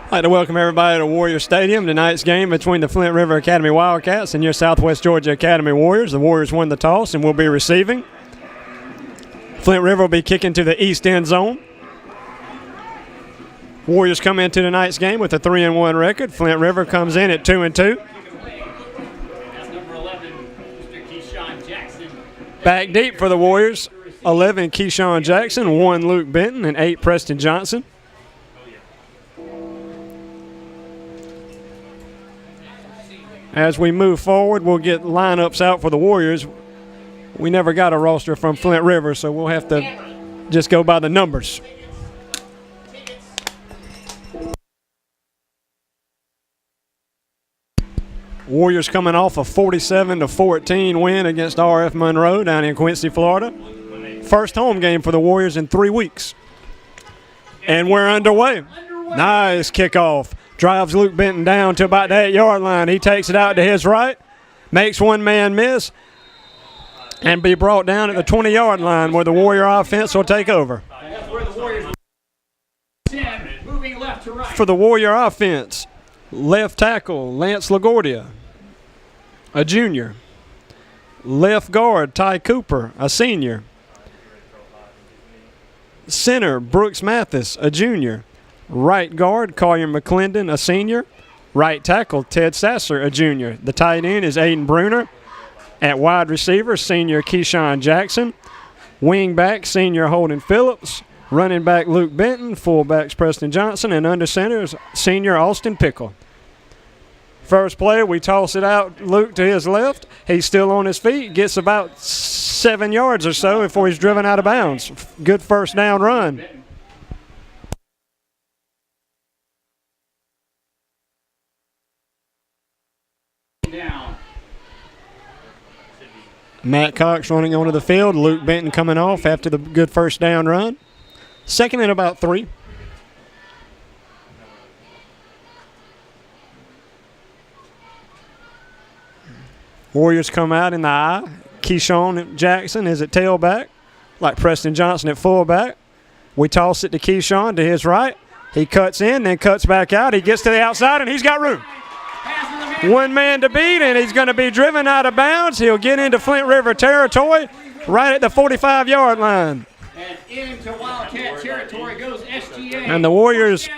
I'd like to welcome everybody to Warrior Stadium. Tonight's game between the Flint River Academy Wildcats and your Southwest Georgia Academy Warriors. The Warriors won the toss and will be receiving. Flint River will be kicking to the east end zone. Warriors come into tonight's game with a 3-1 record. Flint River comes in at 2-2. Back deep for the Warriors, 11 Keyshawn Jackson, 1 Luke Benton, and 8 Preston Johnson. As we move forward, we'll get lineups out for the Warriors. We never got a roster from Flint River, so we'll have to just go by the numbers. Warriors coming off a 47-14 win against RF Monroe down in Quincy, Florida. First home game for the Warriors in 3 weeks. And we're underway. Nice kickoff. Drives Luke Benton down to about the 8-yard line. He takes it out to his right, makes one man miss, and be brought down at the 20-yard line where the Warrior offense will take over. Moving left to right. For the Warrior offense, left tackle Lance LaGuardia, a junior. Left guard Ty Cooper, a senior. Center Brooks Mathis, a junior. Right guard Collier McClendon, a senior. Right tackle Ted Sasser, a junior. The tight end is Aiden Bruner. At wide receiver, senior Keyshawn Jackson. Wing back, senior Holden Phillips. Running back Luke Benton. Fullbacks Preston Johnson. And under center is senior Austin Pickle. First play, we toss it out Luke to his left. He's still on his feet. Gets about 7 yards or so before he's driven out of bounds. Good first down run. Matt Cox running onto the field. Luke Benton coming off after the good first down run. Second and about 3. Warriors come out in the I. Keyshawn Jackson is at tailback, like Preston Johnson at fullback. We toss it to Keyshawn to his right. He cuts in, then cuts back out. He gets to the outside, and he's got room. One man to beat, and he's going to be driven out of bounds. He'll get into Flint River territory right at the 45-yard line. And into Wildcat territory goes SGA. And the Warriors'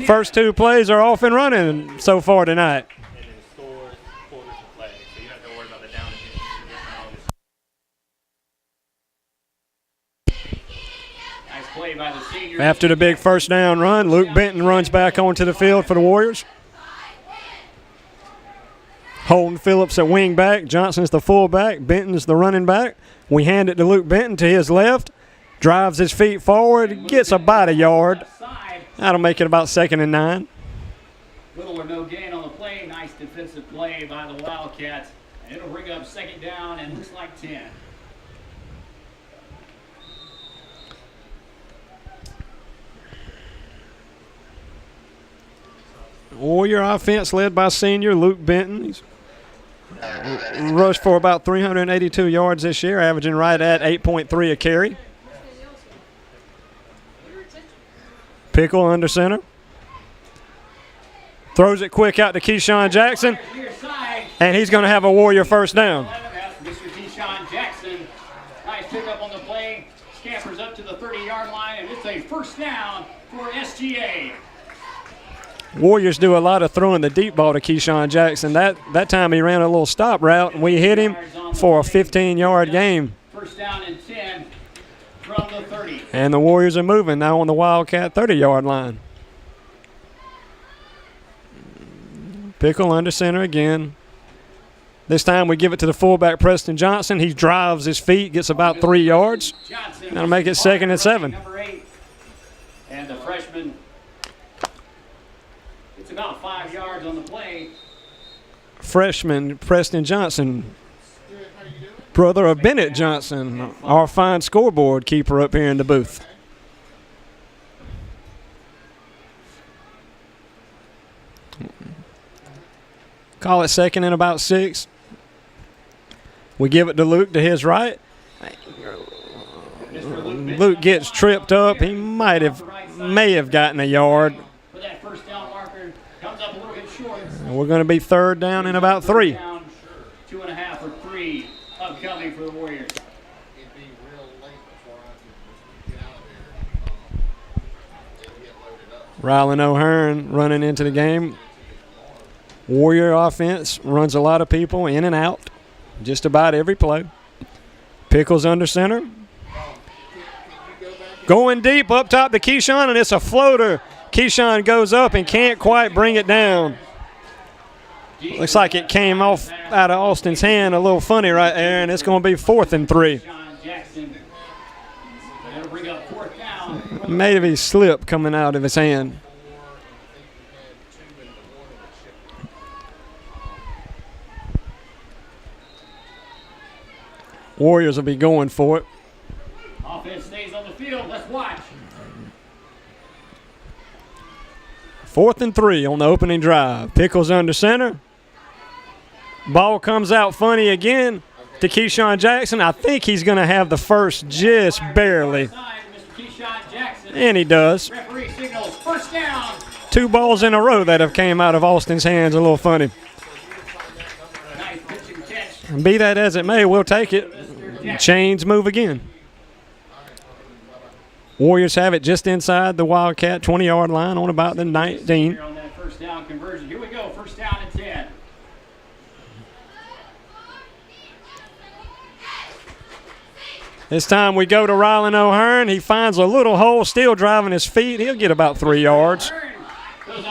first 2 plays are off and running so far tonight. After the big first down run, Luke Benton runs back onto the field for the Warriors. Holden Phillips at wing back. Johnson's the fullback. Benton's the running back. We hand it to Luke Benton to his left. Drives his feet forward. Gets about a yard. That'll make it about 2nd and 9. Little or no gain on the play. Nice defensive play by the Wildcats. And it'll bring up 2nd down and looks like 10. Warrior offense led by senior Luke Benton. He's rushed for about 382 yards this year, averaging right at 8.3 a carry. Pickle under center. Throws it quick out to Keyshawn Jackson, and he's going to have a Warrior first down. Mr. Keyshawn Jackson, nice pickup on the play. Scampers up to the 30-yard line, and it's a first down for SGA. Warriors do a lot of throwing the deep ball to Keyshawn Jackson. That time he ran a little stop route, and we hit him for a 15-yard gain. First down and 10 from the 30. And the Warriors are moving now on the Wildcat 30-yard line. Pickle under center again. This time we give it to the fullback Preston Johnson. He drives his feet, gets about 3 yards. That'll make it 2nd and 7. Number 8. And the freshman. It's about 5 yards on the play. Freshman Preston Johnson, brother of Bennett Johnson, our fine scoreboard keeper up here in the booth. Call it 2nd and about 6. We give it to Luke to his right. Luke gets tripped up. He may have gotten a yard. For that first down marker, And we're going to be third down and about 3. Down, 2.5 or 3 upcoming for the Warriors. Rylan O'Hearn running into the game. Warrior offense runs a lot of people in and out just about every play. Pickles under center. Going deep up top to Keyshawn, and it's a floater. Keyshawn goes up and can't quite bring it down. Looks like it came off out of Austin's hand a little funny right there, and it's going to be 4th and 3. Maybe slip coming out of his hand. Warriors will be going for it. Offense stays on the field. Let's watch. 4th and 3 on the opening drive. Pickles under center. Ball comes out funny again to Keyshawn Jackson. I think he's going to have the first just barely. And he does. Referee signals first down. 2 balls in a row that have came out of Austin's hands. A little funny. Nice pitch and catch. And be that as it may, we'll take it. Chains move again. Warriors have it just inside the Wildcat 20-yard line on about the 19. Here on that first down conversion. Here we go. First down and 10. This time we go to Rylan O'Hearn. He finds a little hole, still driving his feet. He'll get about 3 yards.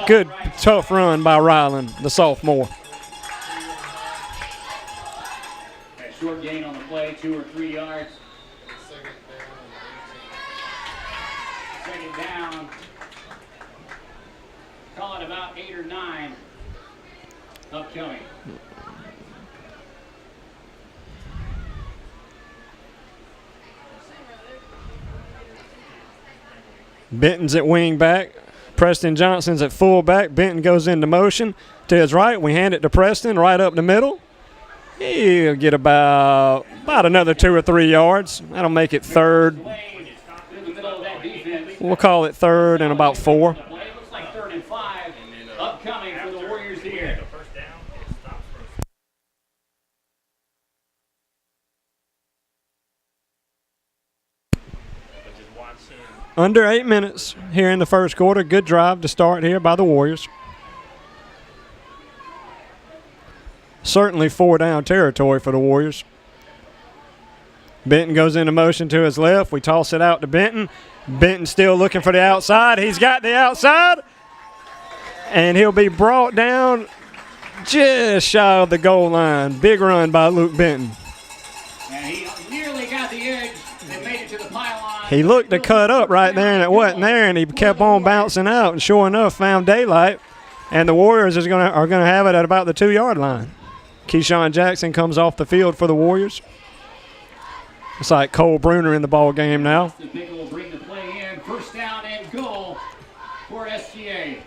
Good, tough run by Rylan, the sophomore. Short gain on the play, 2 or 3 yards. Second down. Call it about 8 or 9 upcoming. Benton's at wing back. Preston Johnson's at fullback. Benton goes into motion to his right. We hand it to Preston right up the middle. He'll get about another 2 or 3 yards. That'll make it third. We'll call it third and about 4. Looks like 3rd and 5 upcoming for the Warriors here. Under 8 minutes here in the first quarter. Good drive to start here by the Warriors. Certainly 4-down territory for the Warriors. Benton goes into motion to his left. We toss it out to Benton. Benton still looking for the outside. He's got the outside. And he'll be brought down just shy of the goal line. Big run by Luke Benton. And he nearly got the edge and made it to the pylon. He looked to cut up right there, and it wasn't there, and he kept on bouncing out, and sure enough, found daylight. And the Warriors are gonna have it at about the 2-yard line. Keyshawn Jackson comes off the field for the Warriors. It's like Cole Bruner in the ball game now. The Pickle will bring the play in. First down and goal for SGA.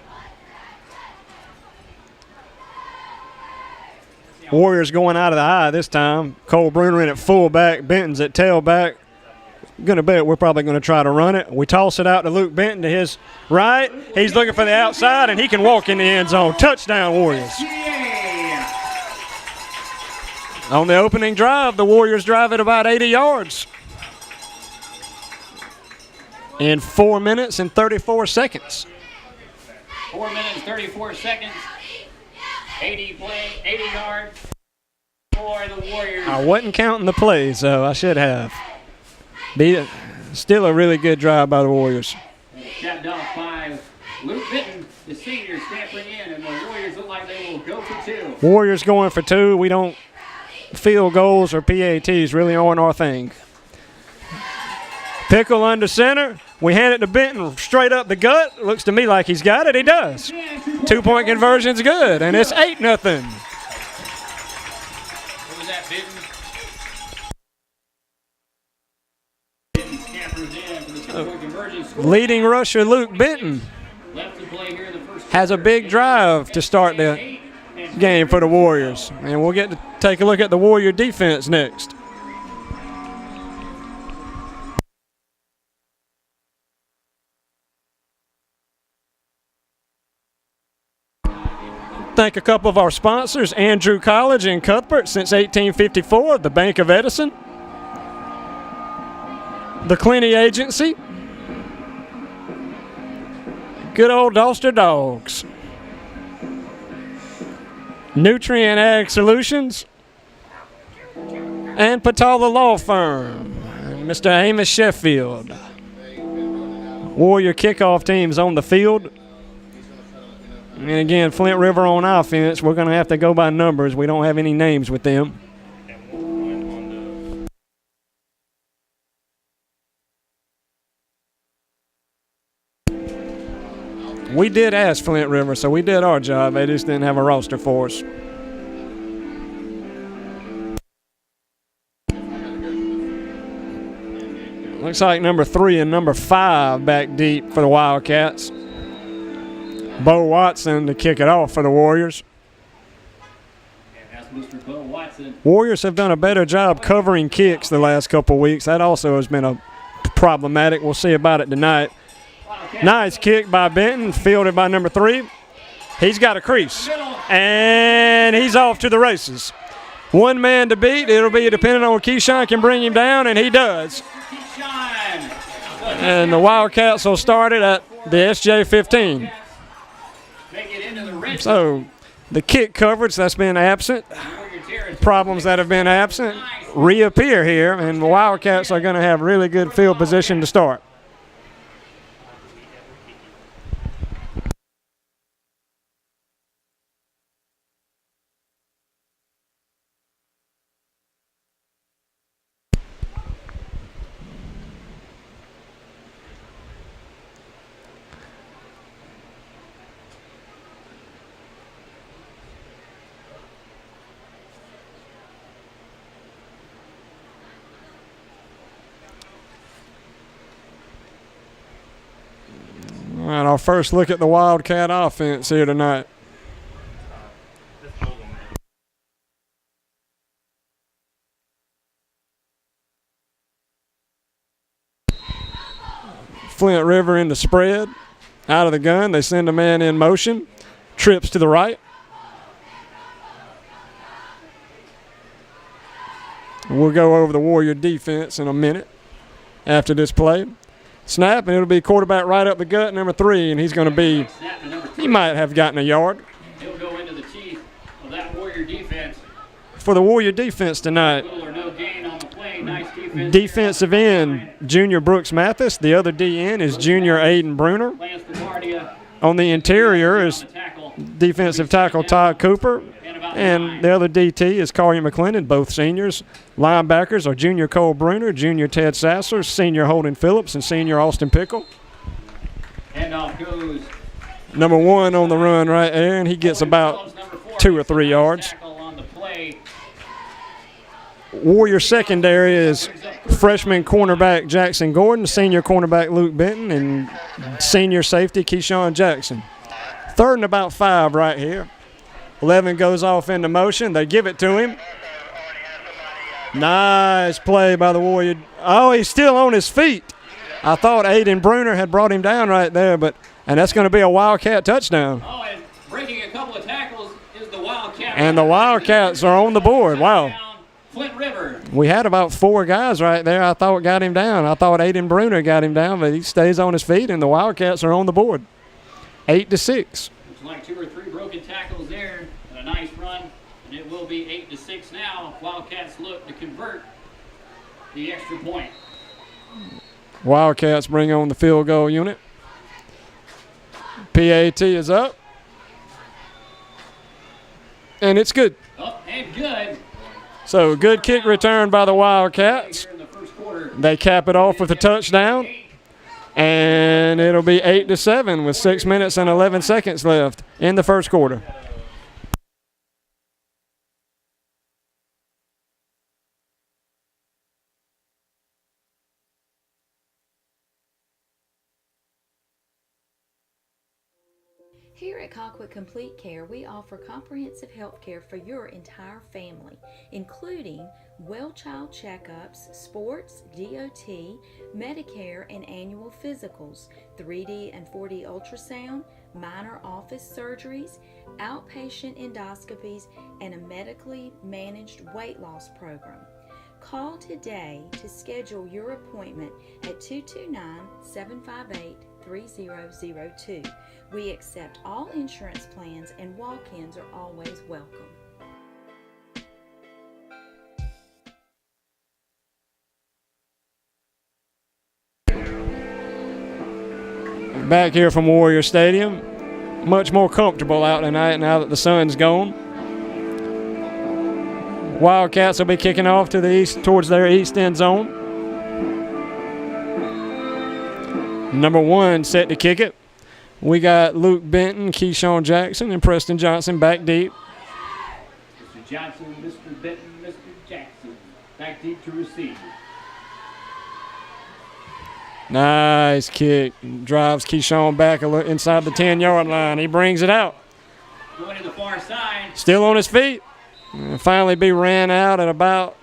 Warriors going out of the eye this time. Cole Bruner in at fullback. Benton's at tailback. Gonna bet we're probably gonna try to run it. We toss it out to Luke Benton to his right. He's looking for the outside, and he can walk in the end zone. Touchdown, Warriors. On the opening drive, the Warriors drive it about 80 yards in 4 minutes and 34 seconds. 4 minutes, 34 seconds. 80 yards for the Warriors. I wasn't counting the plays, so I should have. Still a really good drive by the Warriors. Capped off by Luke Benton, the senior, scampering in, and the Warriors look like they will go for 2. Warriors going for 2. We don't field goals or PATs really aren't our thing. Pickle under center. We hand it to Benton straight up the gut. Looks to me like he's got it. He does. 2-point conversion's good, and it's 8-0. What was that, Benton? Benton scampers in for the 2-point conversion. Leading rusher Luke Benton Left to play here in the first has a big drive to start the game for the Warriors. And we'll get to take a look at the Warrior defense next. Thank a couple of our sponsors, Andrew College in Cuthbert since 1854, the Bank of Edison, the Clinty Agency, good old Ulster Dogs, Nutrient Ag Solutions, and Patala Law Firm, and Mr. Amos Sheffield. Warrior kickoff teams on the field. And again, Flint River on offense. We're going to have to go by numbers. We don't have any names with them. We did ask Flint River, so we did our job. They just didn't have a roster for us. Looks like number 3 and number 5 back deep for the Wildcats. Bo Watson to kick it off for the Warriors. Warriors have done a better job covering kicks the last couple weeks. That also has been a problematic. We'll see about it tonight. Nice kick by Benton, fielded by number 3. He's got a crease, and he's off to the races. One man to beat. It'll be dependent on Keyshawn can bring him down, and he does. And the Wildcats will start it at the SJ 15. So the kick coverage that's been absent, problems that have been absent, reappear here, and the Wildcats are going to have really good field position to start. All right, our first look at the Wildcat offense here tonight. Flint River in the spread. Out of the gun, they send a man in motion. Trips to the right. We'll go over the Warrior defense in a minute after this play. Snap, and it'll be quarterback right up the gut, number 3, and he's going to be, he might have gotten a yard. He'll go into the teeth of that Warrior defense. For the Warrior defense tonight, defensive end, junior Brooks Mathis. The other DN is junior Aiden Bruner. On the interior is defensive tackle Todd Cooper. And the other DT is Collier McClendon, both seniors. Linebackers are junior Cole Bruner, junior Ted Sasser, senior Holden Phillips, and senior Austin Pickle. Handoff goes. Number 1 on the run right there, and he gets about 2 or 3 yards. Warrior secondary is freshman cornerback Jackson Gordon, senior cornerback Luke Benton, and senior safety Keyshawn Jackson. 3rd and about 5 right here. 11 goes off into motion. They give it to him. Nice play by the Warrior. Oh, he's still on his feet. I thought Aiden Bruner had brought him down right there, and that's going to be a Wildcat touchdown. Oh, and breaking a couple of tackles is the Wildcat. And the Wildcats are on the board. Wow. Flint River. We had about 4 guys right there I thought got him down. I thought Aiden Bruner got him down, but he stays on his feet, and the Wildcats are on the board. 8-6. Looks like 2 or 3 broken tackles there. And a nice run, and it will be 8-6 now. Wildcats look to convert the extra point. Wildcats bring on the field goal unit. PAT is up. And it's good. Up and good. So good kick return by the Wildcats. They cap it off with a touchdown. And it'll be 8-7 with 6 minutes and 11 seconds left in the first quarter. Here at Colquitt Complete Care, we offer comprehensive health care for your entire family, including well-child checkups, sports, DOT, Medicare, and annual physicals, 3D and 4D ultrasound, minor office surgeries, outpatient endoscopies, and a medically managed weight loss program. Call today to schedule your appointment at 229-758-3002. We accept all insurance plans and walk-ins are always welcome. Back here from Warrior Stadium. Much more comfortable out tonight now that the sun's gone. Wildcats will be kicking off to the east towards their east end zone. Number 1 set to kick it. We got Luke Benton, Keyshawn Jackson, and Preston Johnson back deep. Mr. Johnson, Mr. Benton, Mr. Jackson, back deep to receive. Nice kick. Drives Keyshawn back inside the 10-yard line. He brings it out. Going to the far side. Still on his feet. And finally be ran out at about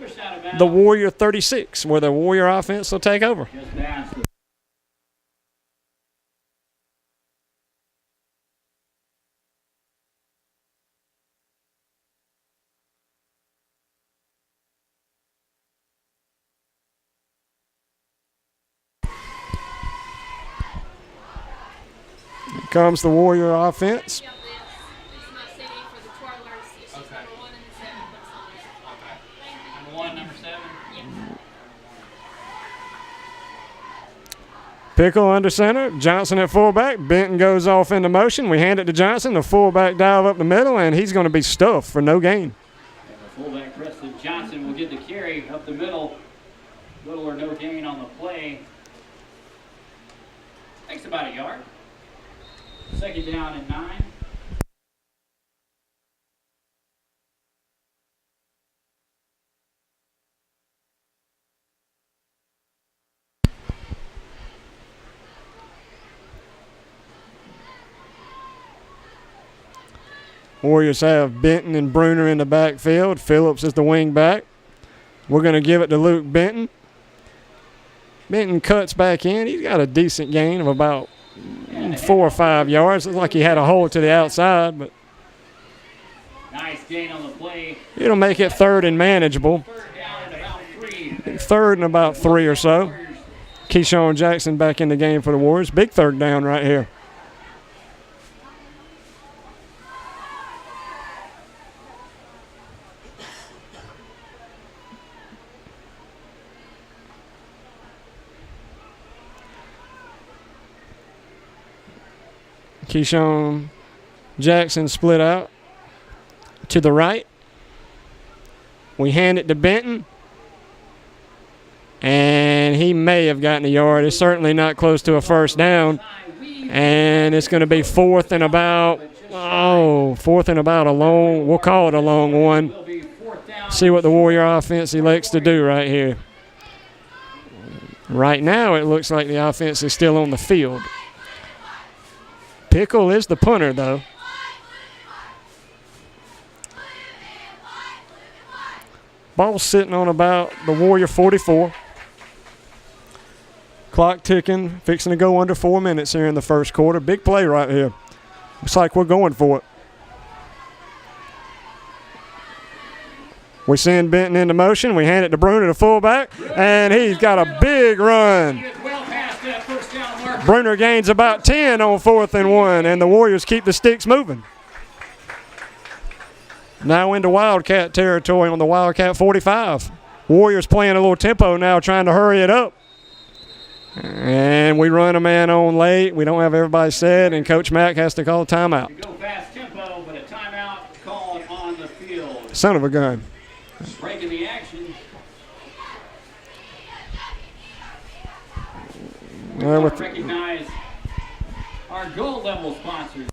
the Warrior 36, where the Warrior offense will take over. Just past the Here comes the Warrior offense. number 1, number 7. Pickle under center. Johnson at fullback. Benton goes off into motion. We hand it to Johnson. The fullback dive up the middle, and he's going to be stuffed for no gain. And the fullback Preston Johnson will get the carry up the middle. Little or no gain on the play. Takes about a yard. Second down and 9. Warriors have Benton and Bruner in the backfield. Phillips is the wing back. We're going to give it to Luke Benton. Benton cuts back in. He's got a decent gain of about 4 or 5 yards. Looks like he had a hole to the outside, but Nice gain on the play. it'll make it third and manageable. Third down and about 3. Third and about 3 or so. Keyshawn Jackson back in the game for the Warriors. Big third down right here. Keyshawn Jackson split out to the right. We hand it to Benton. And he may have gotten a yard. It's certainly not close to a first down. And it's going to be fourth and about a long, we'll call it a long one. See what the Warrior offense elects to do right here. Right now it looks like the offense is still on the field. Pickle is the punter, though. Ball's sitting on about the Warrior 44. Clock ticking, fixing to go under 4 minutes here in the first quarter. Big play right here. Looks like we're going for it. We send Benton into motion. We hand it to Bruner, the fullback, and he's got a big run. Bruner gains about 10 on 4th and 1, and the Warriors keep the sticks moving. Now into Wildcat territory on the Wildcat 45. Warriors playing a little tempo now, trying to hurry it up. And we run a man on late. We don't have everybody set, and Coach Mack has to call a timeout. You go fast tempo, but a timeout called on the field. Son of a gun. Breaking the action. We want to recognize our gold level sponsors.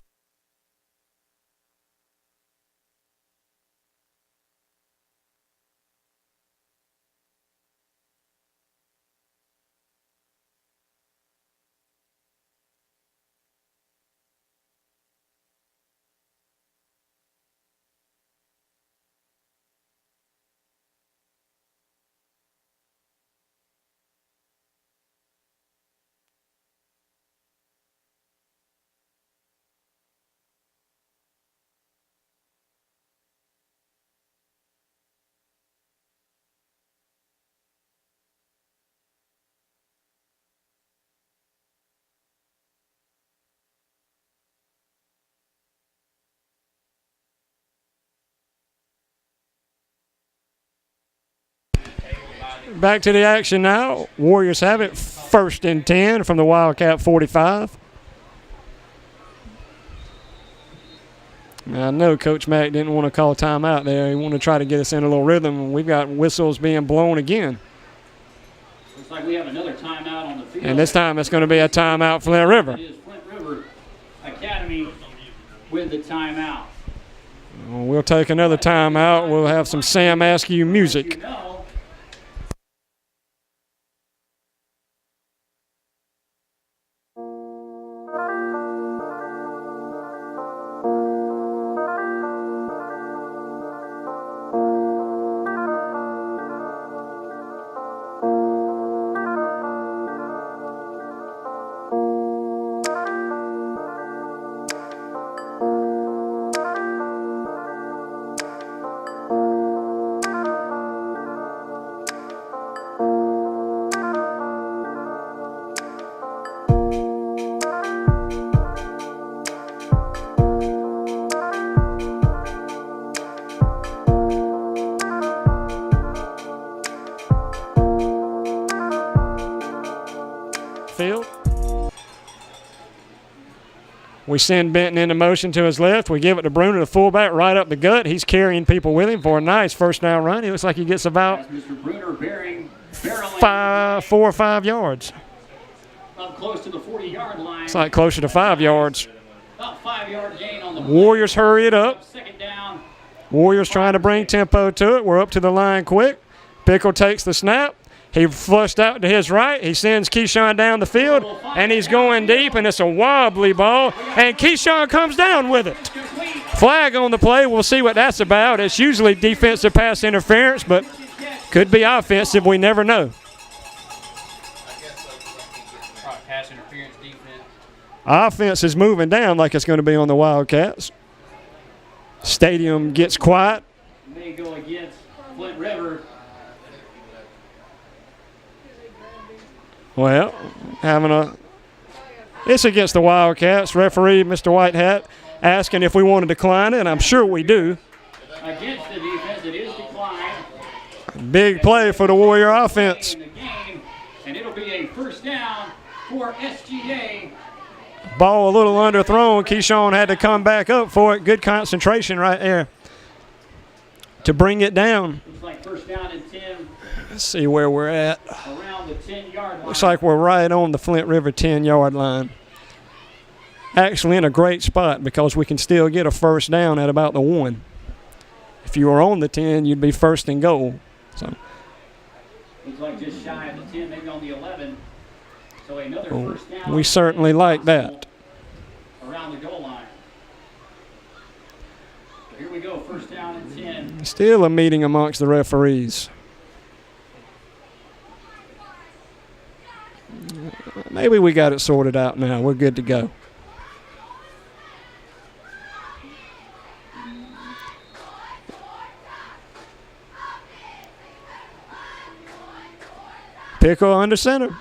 back to the action now. Warriors have it 1st and 10 from the Wildcat 45. Now, I know Coach Mack didn't want to call timeout there. He wanted to try to get us in a little rhythm. We've got whistles being blown again. Looks like we have another timeout on the field. And this time it's going to be a timeout, Flint River. It is Flint River Academy with the timeout. We'll take another timeout. We'll have some Sam Askew music. You know, Field. We send Benton into motion to his left. We give it to Bruner, the fullback, right up the gut. He's carrying people with him for a nice first down run. It looks like he gets about Mr. Bruner barreling 4 or 5 yards. up close to the 40-yard line. It's like closer to 5 yards. About 5-yard gain on the Warriors hurry it up. 2nd down. Warriors trying to bring tempo to it. We're up to the line quick. Pickle takes the snap. He flushed out to his right. He sends Keyshawn down the field, and he's going deep, and it's a wobbly ball, and Keyshawn comes down with it. Flag on the play. We'll see what that's about. It's usually defensive pass interference, but could be offensive. We never know. Pass interference defense. Offense is moving down like it's going to be on the Wildcats. Stadium gets quiet. May go against Flint River. Well, it's against the Wildcats. Referee, Mr. Whitehat, asking if we want to decline it, and I'm sure we do. Against the defense, it is declined. Big play for the Warrior offense. In the game, and it'll be a 1st down for SGA. Ball a little underthrown. Keyshawn had to come back up for it. Good concentration right there to bring it down. Looks like 1st down and 10 Let's see where we're at. around the 10-yard line. Looks like we're right on the Flint River 10-yard line. Actually in a great spot because we can still get a 1st down at about the 1. If you were on the 10, you'd be 1st and goal. So looks like just shy of the 10, maybe on the 11. So another 1st down. we certainly like that. Around the goal line. So here we go, 1st down and 10. Still a meeting amongst the referees. Maybe we got it sorted out now. We're good to go. Pickle under center.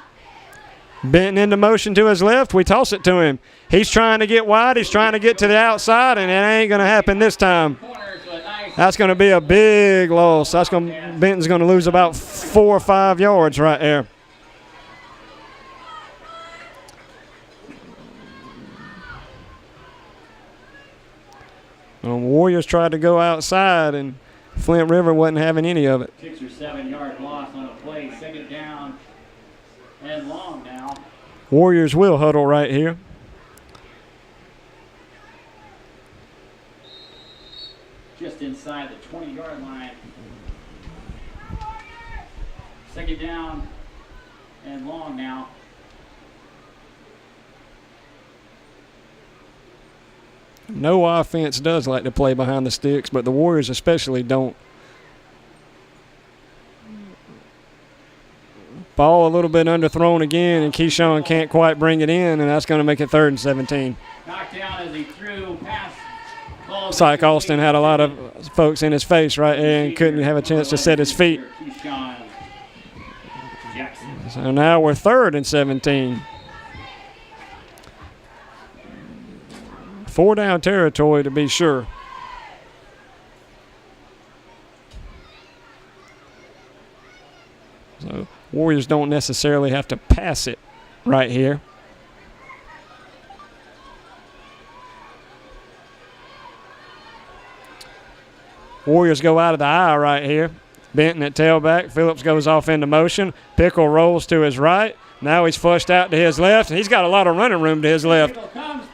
Benton into motion to his left. We toss it to him. He's trying to get wide. He's trying to get to the outside, and it ain't going to happen this time. That's going to be a big loss. Benton's going to lose about 4 or 5 yards right there. Warriors tried to go outside, and Flint River wasn't having any of it. 6 or 7 yard loss on a play. 2nd down and long now. Warriors will huddle right here. Just inside the 20-yard line. 2nd down and long now. No offense does like to play behind the sticks, but the Warriors especially don't. Ball a little bit underthrown again, and Keyshawn can't quite bring it in, and that's going to make it 3rd and 17. Knocked down as he threw pass. It's like Austin had a lot of folks in his face right there and couldn't have a chance to set his feet. So now we're 3rd and 17. 4 down territory to be sure. So Warriors don't necessarily have to pass it right here. Warriors go out of the eye right here. Benton at tailback. Phillips goes off into motion. Pickle rolls to his right. Now he's flushed out to his left. He's got a lot of running room to his left.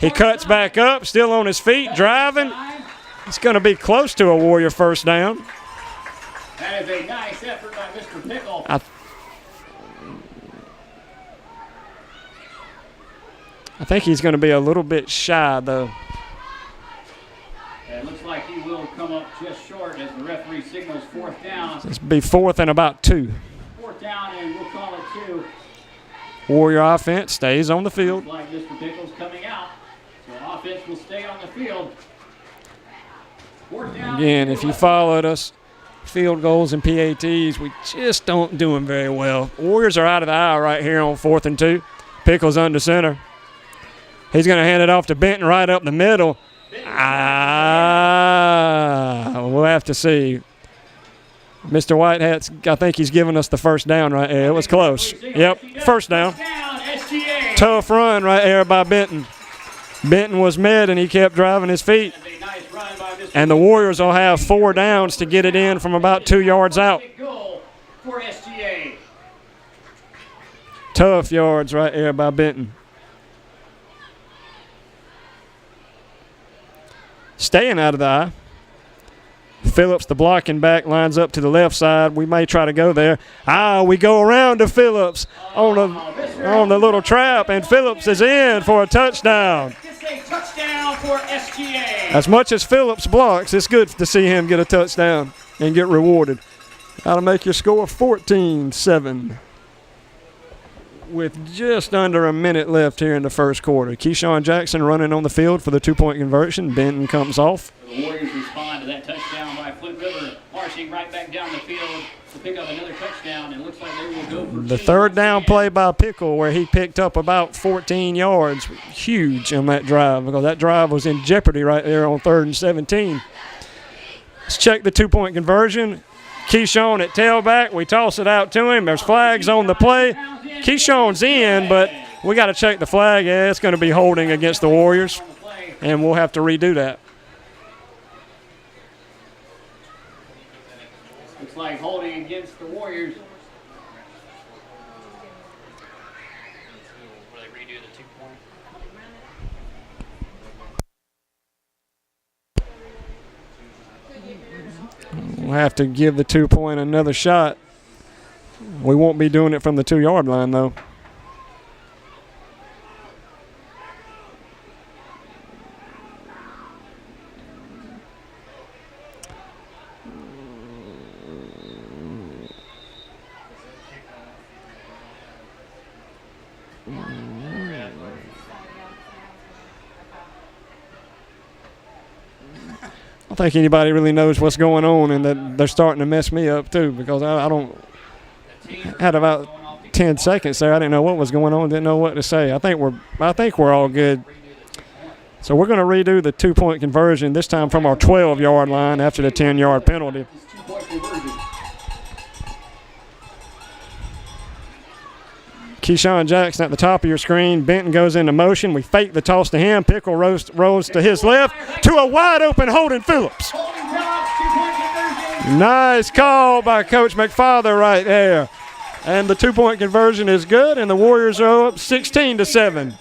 He cuts back up, still on his feet, driving. It's going to be close to a Warrior first down. That is a nice effort by Mr. Pickle. I think he's going to be a little bit shy, though. It looks like he will come up just short as the referee signals fourth down. This will be 4th and about 2. Fourth down, and we'll call it 2. Warrior offense stays on the field. Looks like Mr. Pickle's coming out, so offense will stay on the field. Fourth down. Again, if you followed us, field goals and PATs, we just don't do them very well. Warriors are out of the eye right here on 4th and 2. Pickle's under center. He's going to hand it off to Benton right up the middle. We'll have to see. Mr. Whitehat's, I think he's giving us the first down right there. It was close. Yep, first down. Tough run right there by Benton. Benton was mid, and he kept driving his feet. And the Warriors will have 4 downs to get it in from about 2 yards out. Tough yards right there by Benton. Staying out of the eye. Phillips, the blocking back, lines up to the left side. We may try to go there. We go around to Phillips on the little trap, and Phillips is in for a touchdown. It's a touchdown for SGA. As much as Phillips blocks, it's good to see him get a touchdown and get rewarded. That'll make your score 14-7. With just under a minute left here in the first quarter. Keyshawn Jackson running on the field for the 2-point conversion. Benton comes off. The Warriors respond to that touchdown by Flint River, marching right back down the field to pick up another touchdown. It looks like they will go for the third down play by Pickle, where he picked up about 14 yards. Huge on that drive, because that drive was in jeopardy right there on 3rd and 17. Let's check the 2-point conversion. Keyshawn at tailback. We toss it out to him. There's flags on the play. Keyshawn's in, but we got to check the flag. Yeah, it's going to be holding against the Warriors, and we'll have to redo that. Looks like holding against the Warriors. Will they redo the 2-point? We'll have to give the 2-point another shot. We won't be doing it from the 2-yard line, though. I don't think anybody really knows what's going on, and that they're starting to mess me up too, because I don't. Had about 10 seconds there. I didn't know what was going on. Didn't know what to say. I think we're all good. So we're going to redo the 2-point conversion, this time from our 12-yard line after the 10-yard penalty. Keyshawn Jackson at the top of your screen. Benton goes into motion. We fake the toss to him. Pickle rolls to his left to a wide-open Holden Phillips. Nice call by Coach McFarther right there. And the 2-point conversion is good, and the Warriors are up 16-7.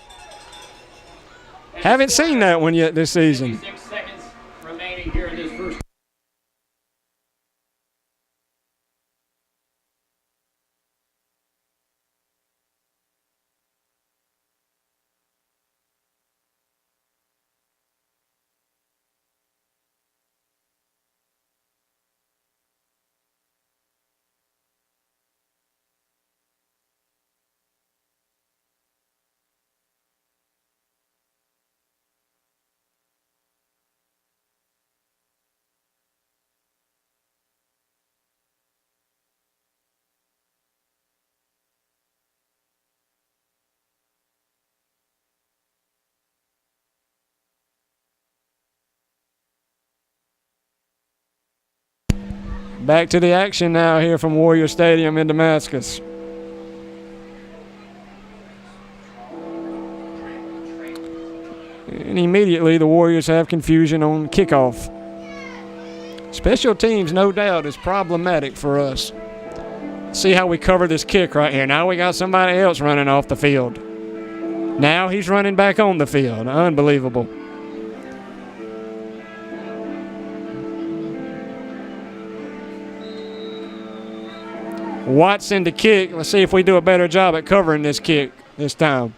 Haven't seen that one yet this season. 6 seconds remaining here in this first. Back to the action now here from Warrior Stadium in Damascus. And immediately the Warriors have confusion on kickoff. Special teams, no doubt, is problematic for us. See how we cover this kick right here. Now we got somebody else running off the field. Now he's running back on the field. Unbelievable. Watson to kick. Let's see if we do a better job at covering this kick this time.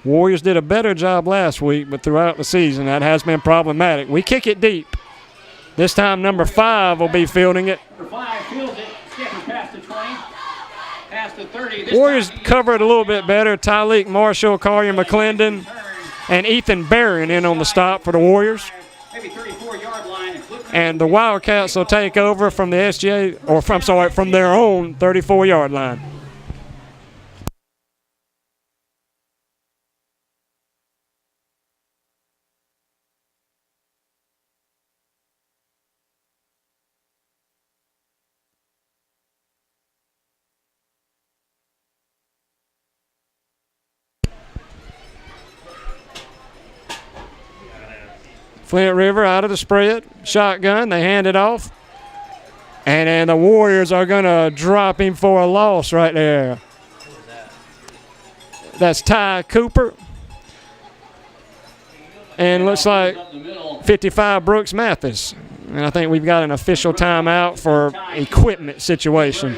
Warriors did a better job last week, but throughout the season that has been problematic. We kick it deep. This time number 5 will be fielding it. Number 5 fields it, stepping past the 20, past the 30. Warriors cover it a little bit better. Tyleek Marshall, Collier McClendon, and Ethan Barron in on the stop for the Warriors. Maybe 34-yard line. And the Wildcats will take over from the SGA, or from their own 34-yard line. Flint River out of the spread. Shotgun. They hand it off. And then the Warriors are going to drop him for a loss right there. That's Ty Cooper. And looks like 55 Brooks Mathis. And I think we've got an official timeout for equipment situation.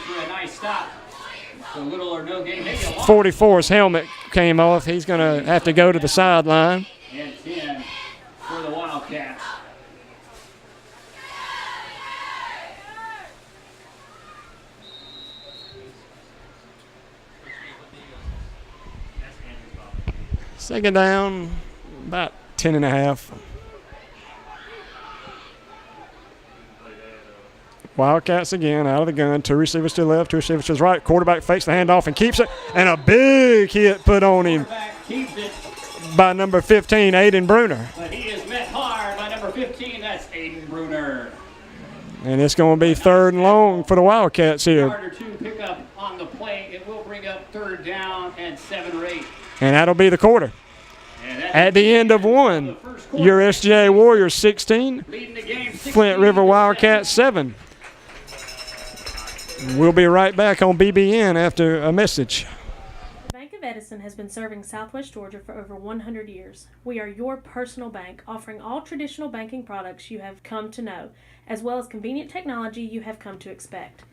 44's helmet came off. He's going to have to go to the sideline. And 10 for the Wildcats. Second down, about 10 and a half. Wildcats again, out of the gun. 2 receivers to the left, 2 receivers to the right. Quarterback fakes the handoff and keeps it. And a big hit put on him by number 15, Aiden Bruner. But he is met hard by number 15, that's Aiden Bruner. And it's going to be 3rd and long for the Wildcats here. Yard or 2 pick up on the play. It will bring up 3rd down and 7 or 8. And that'll be the quarter. At the end of one, your SGA Warriors 16, Flint River Wildcats 7. We'll be right back on BBN after a message. Bank of Edison has been serving Southwest Georgia for over 100 years. We are your personal bank, offering all traditional banking products you have come to know, as well as convenient technology you have come to expect.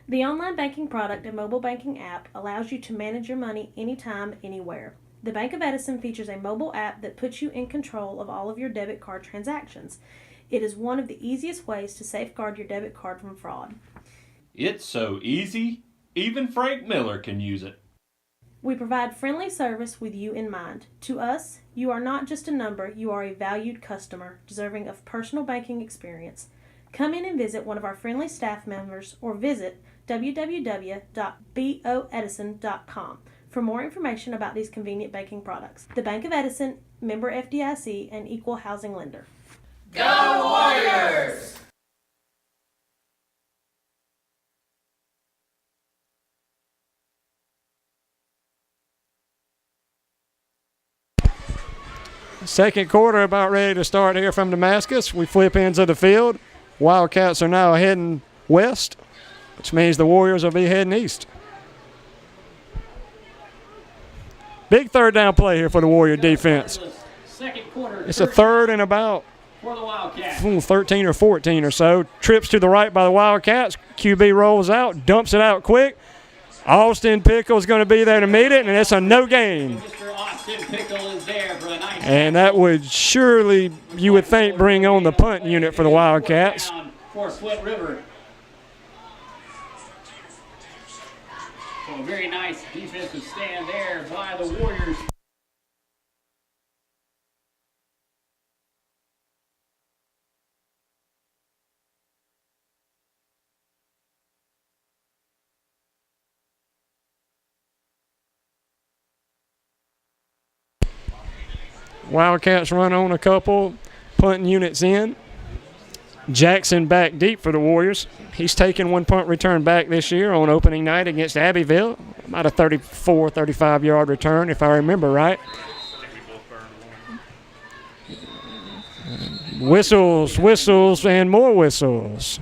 The online banking product and mobile banking app allows you to manage your money anytime, anywhere. The Bank of Edison features a mobile app that puts you in control of all of your debit card transactions. It is one of the easiest ways to safeguard your debit card from fraud. It's so easy, even Frank Miller can use it. We provide friendly service with you in mind. To us, you are not just a number, you are a valued customer, deserving of personal banking experience. Come in and visit one of our friendly staff members or visit www.boedison.com for more information about these convenient banking products. The Bank of Edison, member FDIC, and equal housing lender. Go Warriors! Second quarter about ready to start here from Damascus. We flip ends of the field. Wildcats are now heading west, which means the Warriors will be heading east. Big 3rd down play here for the Warrior defense. It's a 3rd and about 13 or 14 or so. Trips to the right by the Wildcats. QB rolls out, dumps it out quick. Austin Pickle is going to be there to meet it, and it's a no gain. And that would surely, you would think, bring on the punt unit for the Wildcats. For Flint River. So a very nice defensive stand there by the Warriors. Wildcats run on a couple, punting units in. Jackson back deep for the Warriors. He's taken one punt return back this year on opening night against Abbeville. About a 34, 35-yard return, if I remember right. Whistles, whistles, and more whistles.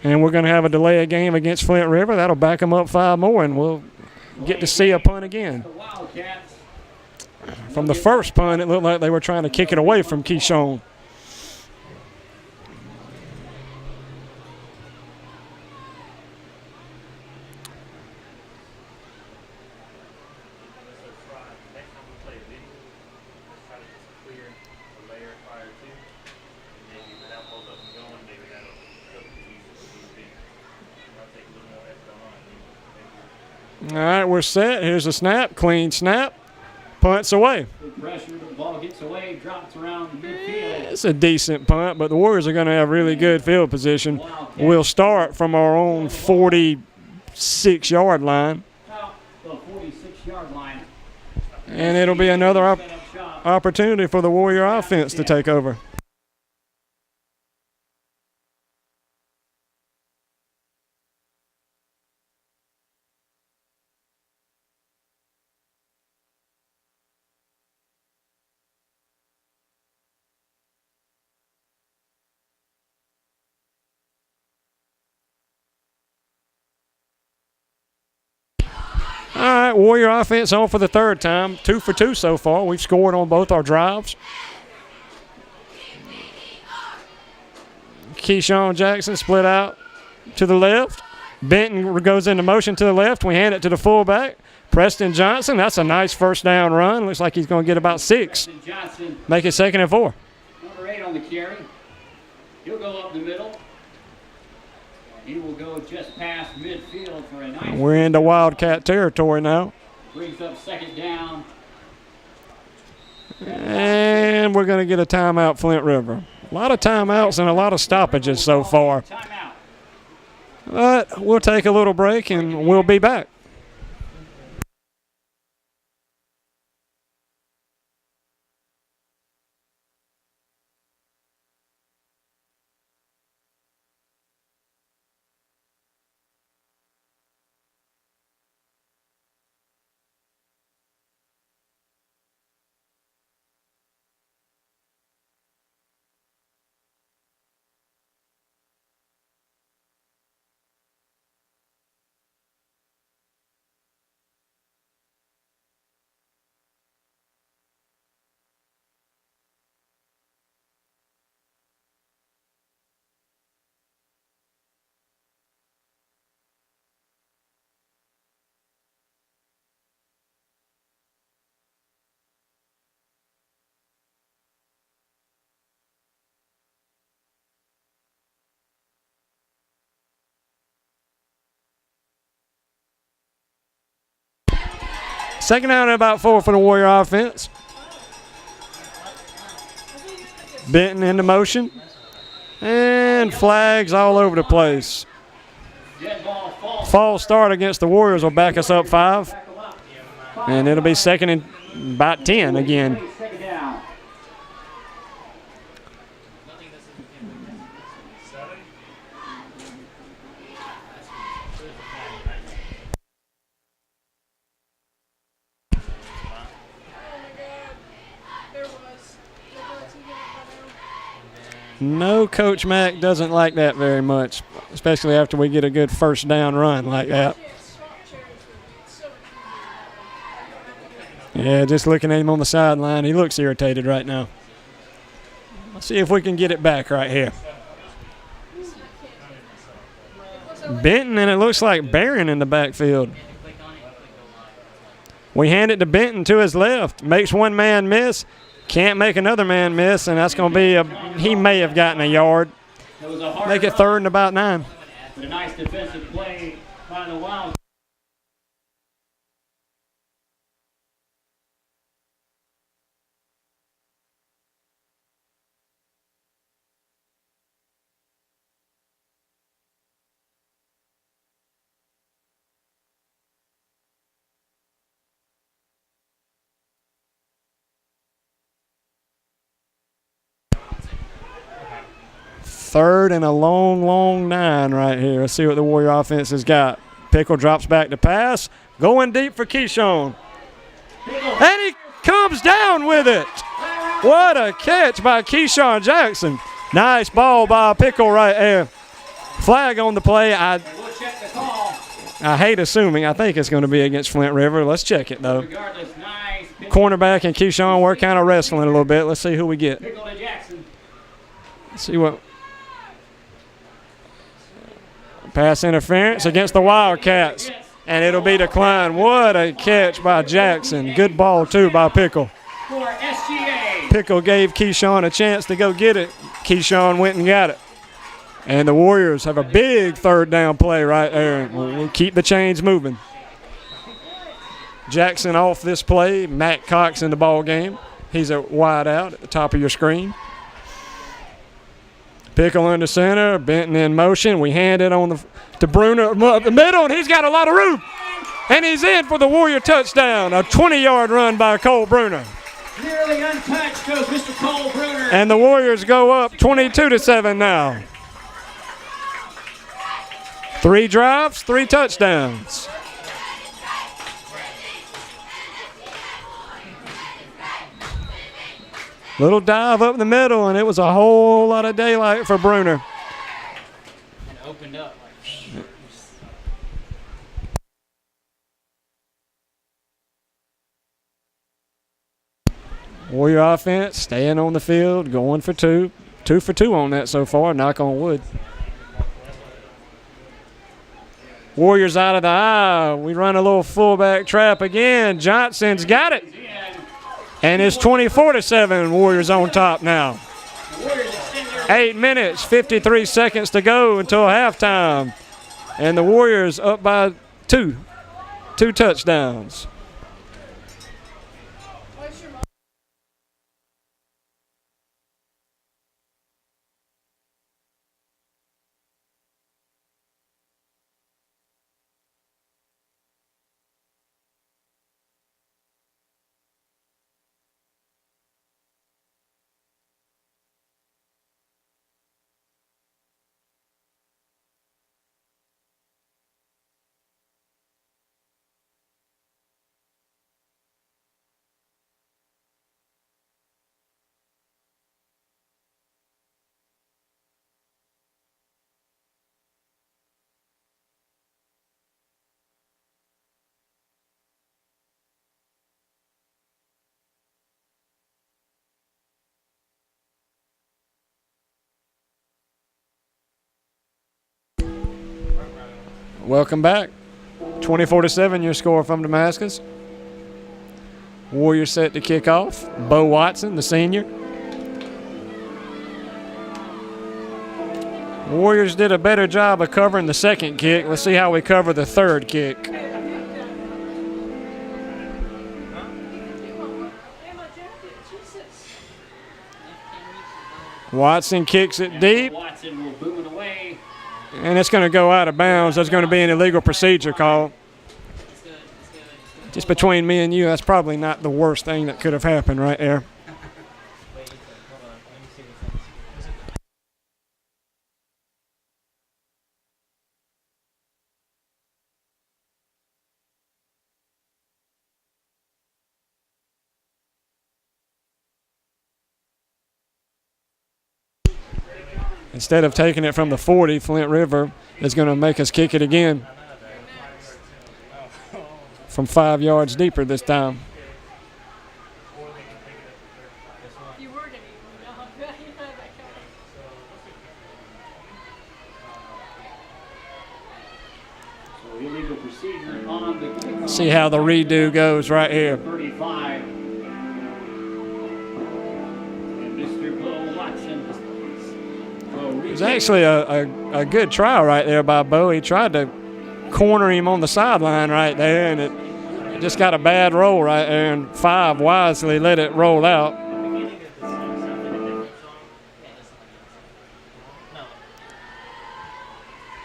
And we're going to have a delay of game against Flint River. That'll back them up 5 more, and we'll get to see a punt again. From the first punt, it looked like they were trying to kick it away from Keyshawn. All right, we're set. Here's a snap. Clean snap. Punts away. Pressure, the ball gets away, drops around midfield. It's a decent punt, but the Warriors are going to have really good field position. We'll start from our own 46-yard line. The 46-yard line. And it'll be another opportunity for the Warrior offense to take over. All right, Warrior offense on for the 3rd time. 2 for 2 so far. We've scored on both our drives. Keyshawn Jackson split out to the left. Benton goes into motion to the left. We hand it to the fullback. Preston Johnson, that's a nice first down run. Looks like he's going to get about 6. Make it 2nd and 4. Number 8 on the carry. He'll go up the middle. He will go just past midfield for a nice. We're into Wildcat territory now. Brings up 2nd down. And we're going to get a timeout, Flint River. A lot of timeouts and a lot of stoppages so far. Timeout. But we'll take a little break and we'll be back. Second down and about 4 for the Warrior offense. Benton into motion. And flags all over the place. False start against the Warriors will back us up 5. And it'll be 2nd and about 10 again. No, Coach Mack doesn't like that very much, especially after we get a good first down run like that. Yeah, just looking at him on the sideline, he looks irritated right now. Let's see if we can get it back right here. Benton, and it looks like Barron in the backfield. We hand it to Benton to his left. Makes one man miss. Can't make another man miss, and that's going to be he may have gotten a yard. Make it 3rd and about 9. But a nice defensive play by the Wildcats. 3rd and a long, long 9 right here. Let's see what the Warrior offense has got. Pickle drops back to pass. Going deep for Keyshawn. And he comes down with it. What a catch by Keyshawn Jackson. Nice ball by Pickle right there. Flag on the play. I hate assuming. I think it's going to be against Flint River. Let's check it, though. Cornerback and Keyshawn were kind of wrestling a little bit. Let's see who we get. Let's see what. Pass interference against the Wildcats. And it'll be declined. What a catch by Jackson. Good ball, too, by Pickle. For SGA. Pickle gave Keyshawn a chance to go get it. Keyshawn went and got it. And the Warriors have a big 3rd down play right there. We'll keep the chains moving. Jackson off this play. Matt Cox in the ball game. He's a wide out at the top of your screen. Pickle in the center. Benton in motion. We hand it on to Bruner up the middle, and he's got a lot of room. And he's in for the Warrior touchdown. A 20-yard run by Cole Bruner. Nearly untouched goes Mr. Cole Bruner. And the Warriors go up 22-7 now. 3 drives, 3 touchdowns. Little dive up the middle, and it was a whole lot of daylight for Bruner. And opened up. Warrior offense staying on the field, going for 2. 2 for 2 on that so far, knock on wood. Warriors out of the eye. We run a little fullback trap again. Johnson's got it. And it's 24-7. Warriors on top now. 8 minutes, 53 seconds to go until halftime. And the Warriors up by 2. 2 touchdowns. Welcome back. 24-7 your score from Damascus. Warriors set to kick off. Bo Watson, the senior. Warriors did a better job of covering the second kick. Let's see how we cover the third kick. Watson kicks it deep. Watson will boom it away. And it's going to go out of bounds. There's going to be an illegal procedure call. Just between me and you, that's probably not the worst thing that could have happened right there. Instead of taking it from the 40, Flint River is going to make us kick it again from 5 yards deeper this time. See how the redo goes right here. 35. And Mr. Bo Watson. It was actually a good try right there by Bo. He tried to corner him on the sideline right there, and it just got a bad roll right there, and 5 wisely let it roll out.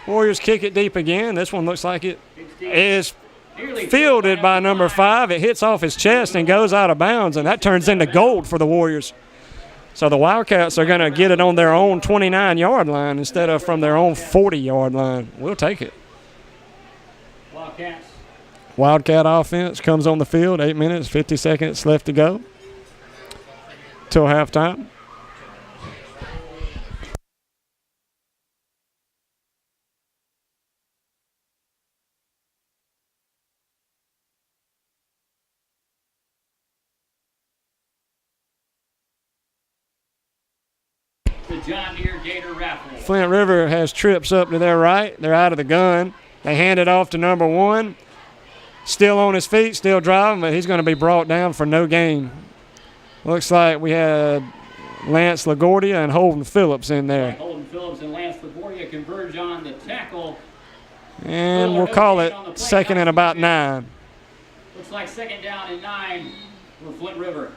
Warriors kick it deep again. This one looks like it is fielded by number 5. It hits off his chest and goes out of bounds, and that turns into gold for the Warriors. So the Wildcats are going to get it on their own 29-yard line instead of from their own 40-yard line. We'll take it. Wildcats. Wildcat offense comes on the field, 8 minutes, 50 seconds left to go till halftime. The John Deere Gator raffle. Flint River has trips up to their right. They're out of the gun. They hand it off to number 1. Still on his feet, still driving, but he's going to be brought down for no gain. Looks like we had Lance LaGuardia and Holden Phillips in there. Holden Phillips and Lance LaGuardia converge on the tackle. And we'll call it second and about 9. Looks like second down and 9 for Flint River.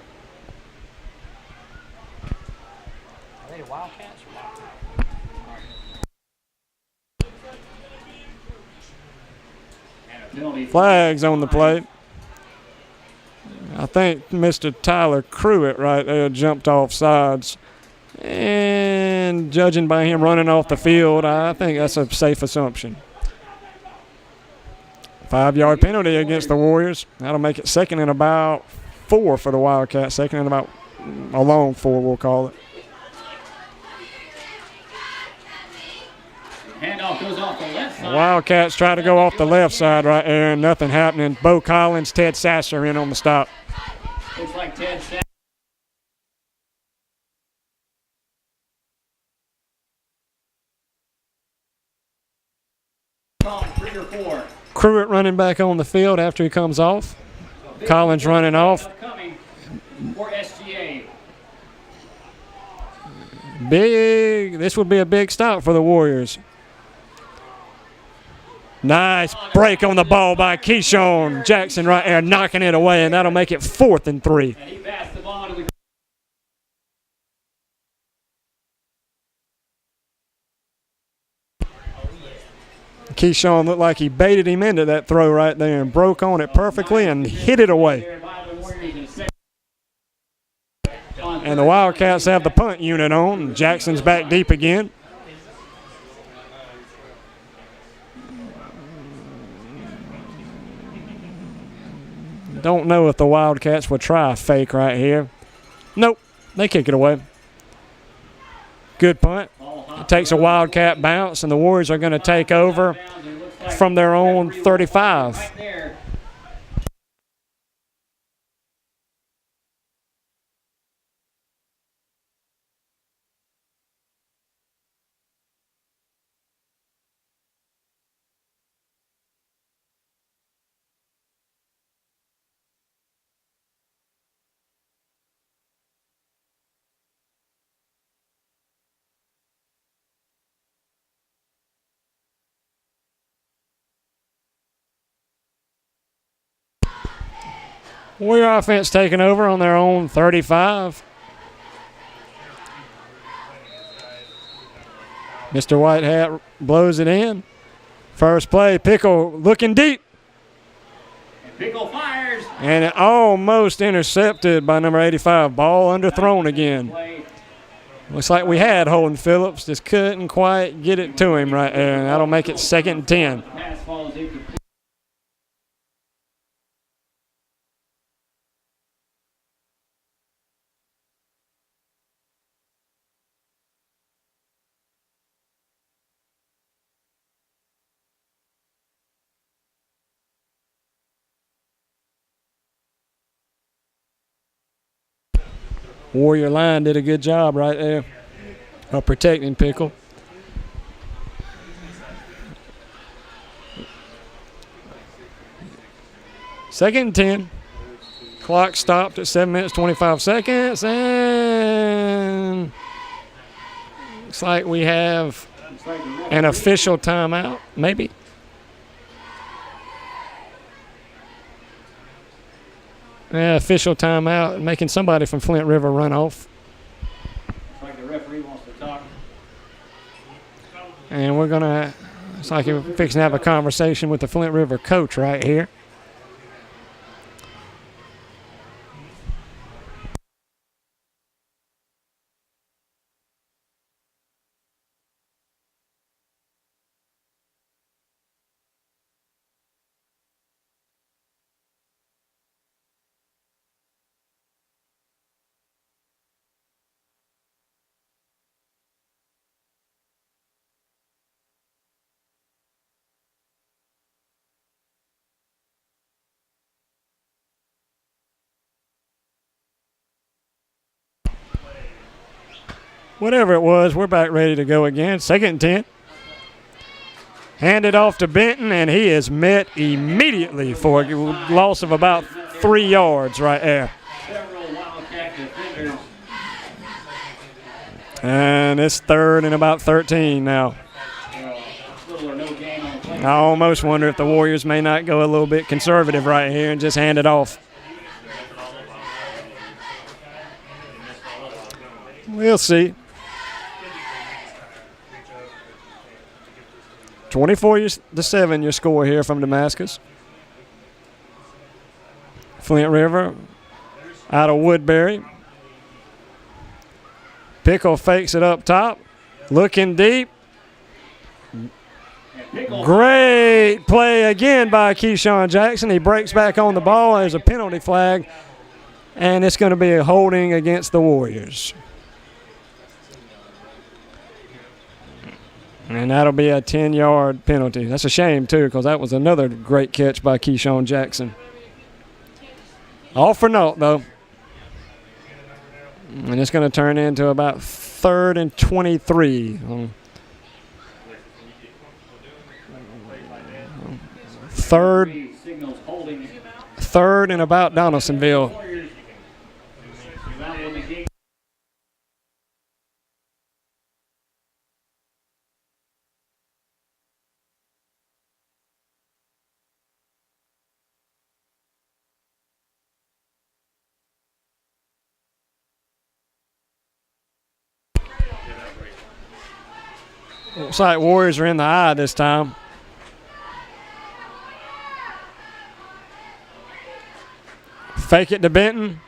Are they Wildcats or Wildcats? Flags on the play. I think Mr. Tyler Pruitt right there jumped off sides. And judging by him running off the field, I think that's a safe assumption. 5-yard penalty against the Warriors. That'll make it second and about 4 for the Wildcats. Second and about a long 4, we'll call it. Handoff goes off the left side. Wildcats try to go off the left side right there, and nothing happening. Bo Collins, Ted Sasser in on the stop. Looks like Ted Sasser. Calling 3 or 4. Pruitt running back on the field after he comes off. Collins running off. Coming for SGA. This would be a big stop for the Warriors. Nice break on the ball by Keyshawn Jackson right there, knocking it away, and that'll make it 4th and 3. And he passed the ball to the Keyshawn looked like he baited him into that throw right there and broke on it perfectly and hit it away. And the Wildcats have the punt unit on. Jackson's back deep again. Don't know if the Wildcats would try a fake right here. Nope, they kick it away. Good punt. It takes a Wildcat bounce, and the Warriors are going to take over from their own 35. Warrior offense taking over on their own 35. Mr. Whitehat blows it in. First play, Pickle looking deep. Pickle fires. And it almost intercepted by number 85. Ball underthrown again. Looks like we had Holden Phillips. Just couldn't quite get it to him right there. And that'll make it 2nd and 10. Pass falls incomplete. Warrior line did a good job right there of protecting Pickle. Second and 10. Clock stopped at 7 minutes, 25 seconds. And looks like we have an official timeout, maybe. Yeah, official timeout, making somebody from Flint River run off. Looks like the referee wants to talk. And we're going to, it's like we're fixing to have a conversation with the Flint River coach right here. Whatever it was, we're back ready to go again. 2nd and 10. Handed off to Benton, and he is met immediately for a loss of about 3 yards right there. Several Wildcat defenders. And it's 3rd and about 13 now. Little or no gain on the play. I almost wonder if the Warriors may not go a little bit conservative right here and just hand it off. We'll see. 24-7 your score here from Damascus. Flint River out of Woodbury. Pickle fakes it up top. Looking deep. Great play again by Keyshawn Jackson. He breaks back on the ball. There's a penalty flag. And it's going to be a holding against the Warriors. And that'll be a 10-yard penalty. That's a shame, too, because that was another great catch by Keyshawn Jackson. All for naught, though. And it's going to turn into about 3rd and 23. Third and about Donaldsonville. Looks like Warriors are in the eye this time. Fake it to Benton.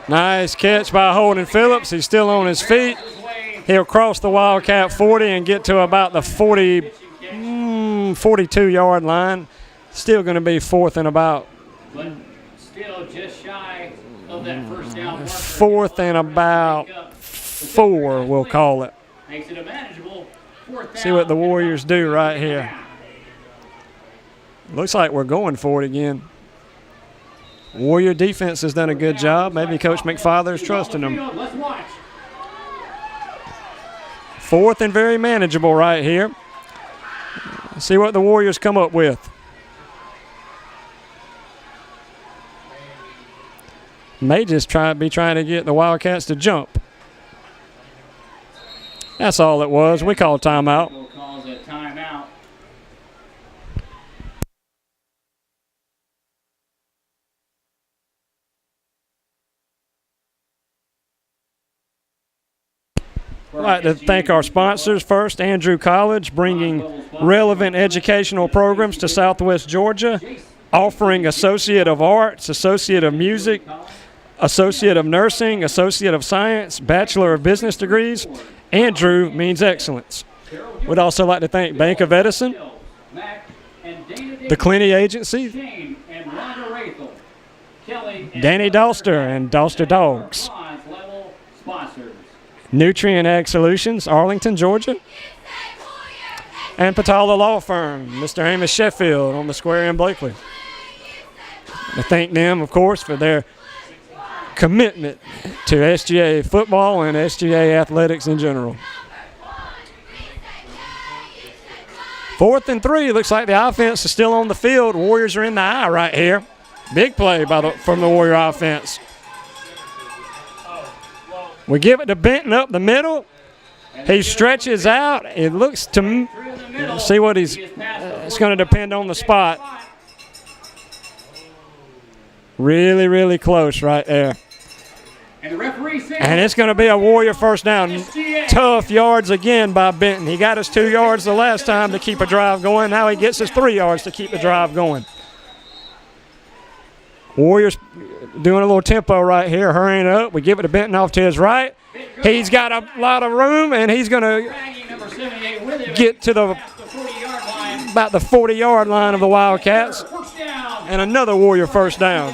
Nice catch by Holden Phillips. He's still on his feet. He'll cross the Wildcat 40 and get to about the 42-yard line. Still going to be 4th and about. But still just shy of that first down. 4th and about 4, we'll call it. Makes it a manageable 4th down. See what the Warriors do right here. Looks like we're going for it again. Warrior defense has done a good job. Maybe Coach McFather's trusting them. 4th and very manageable right here. See what the Warriors come up with. May just be trying to get the Wildcats to jump. That's all it was. We called timeout. Calls a timeout. I'd like to thank our sponsors. First, Andrew College, bringing relevant educational programs to Southwest Georgia, offering Associate of Arts, Associate of Music, Associate of Nursing, Associate of Science, Bachelor of Business degrees. Andrew means excellence. We'd also like to thank Bank of Edison, the Clinty Agency, Danny Doster and Doster Dogs, Nutrient Ag Solutions, Arlington, Georgia, and Patala Law Firm, Mr. Amos Sheffield on the square in Blakely. I thank them, of course, for their commitment to SGA football and SGA athletics in general. 4th and 3. Looks like the offense is still on the field. Warriors are in the eye right here. Big play from the Warrior offense. We give it to Benton up the middle. He stretches out. It looks to me. See what it's going to depend on the spot. Really, really close right there. And it's going to be a Warrior first down. Tough yards again by Benton. He got us 2 yards the last time to keep a drive going. Now he gets us 3 yards to keep the drive going. Warriors doing a little tempo right here, hurrying up. We give it to Benton off to his right. He's got a lot of room, and he's going to get to about the 40-yard line of the Wildcats. And another Warrior first down.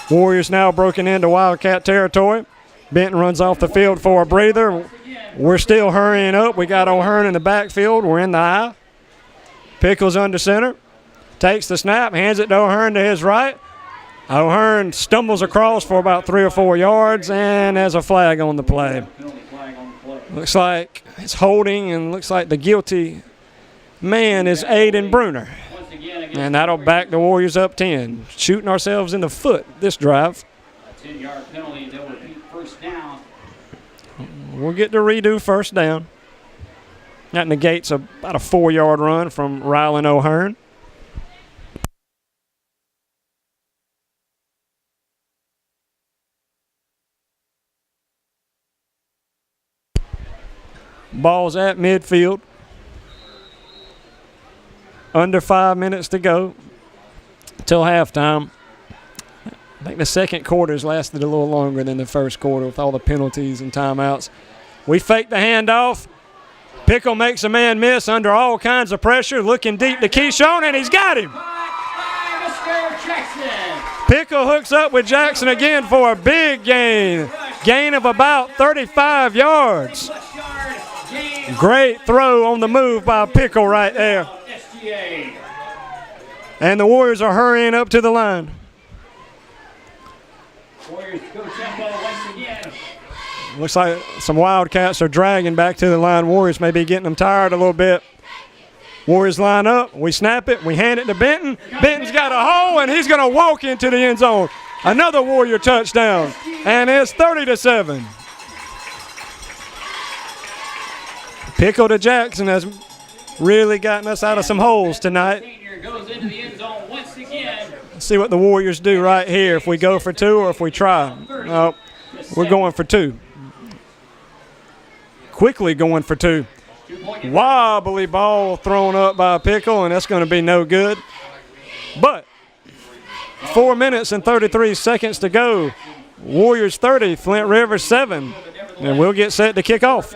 Warriors now broken into Wildcat territory. Benton runs off the field for a breather. We're still hurrying up. We got O'Hearn in the backfield. We're in the eye. Pickles under center. Takes the snap, hands it to O'Hearn to his right. O'Hearn stumbles across for about 3 or 4 yards, and there's a flag on the play. Penalty flag on the play. Looks like it's holding, and looks like the guilty man is Aiden Bruner. Once again, against And that'll back the Warriors up 10. Shooting ourselves in the foot this drive. a 10-yard penalty, and they'll repeat first down. We'll get to redo first down. That negates about a 4-yard run from Rylan O'Hearn. Ball's at midfield. Under 5 minutes to go till halftime. I think the second quarter's lasted a little longer than the first quarter with all the penalties and timeouts. We fake the handoff. Pickle makes a man miss under all kinds of pressure, looking deep to Keyshawn, and he's got him. Mr. Jackson. Pickle hooks up with Jackson again for a big gain. Gain of about 35 yards. Plus yard gain. Great throw on the move by Pickle right there. SGA. And the Warriors are hurrying up to the line. Warriors go tempo once again. Looks like some Wildcats are dragging back to the line. Warriors may be getting them tired a little bit. Warriors line up. We snap it. We hand it to Benton. Benton's got a hole, and he's going to walk into the end zone. Another Warrior touchdown. And it's 30-7. Pickle to Jackson has really gotten us out of some holes tonight. Senior goes into the end zone once again. Let's see what the Warriors do right here, if we go for 2 or if we try. No, we're going for 2. Quickly going for 2. Wobbly ball thrown up by Pickle, and that's going to be no good. But 4 minutes and 33 seconds to go. Warriors 30, Flint River 7. And we'll get set to kick off.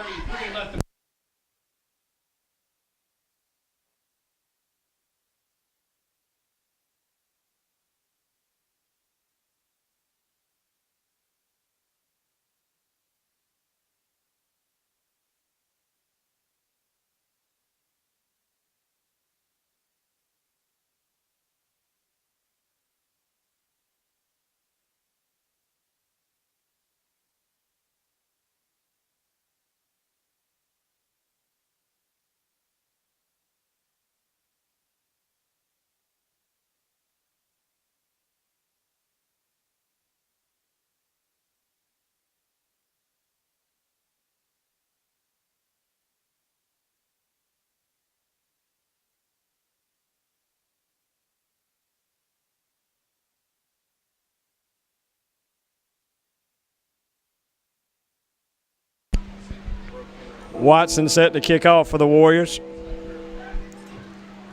Watson set to kick off for the Warriors.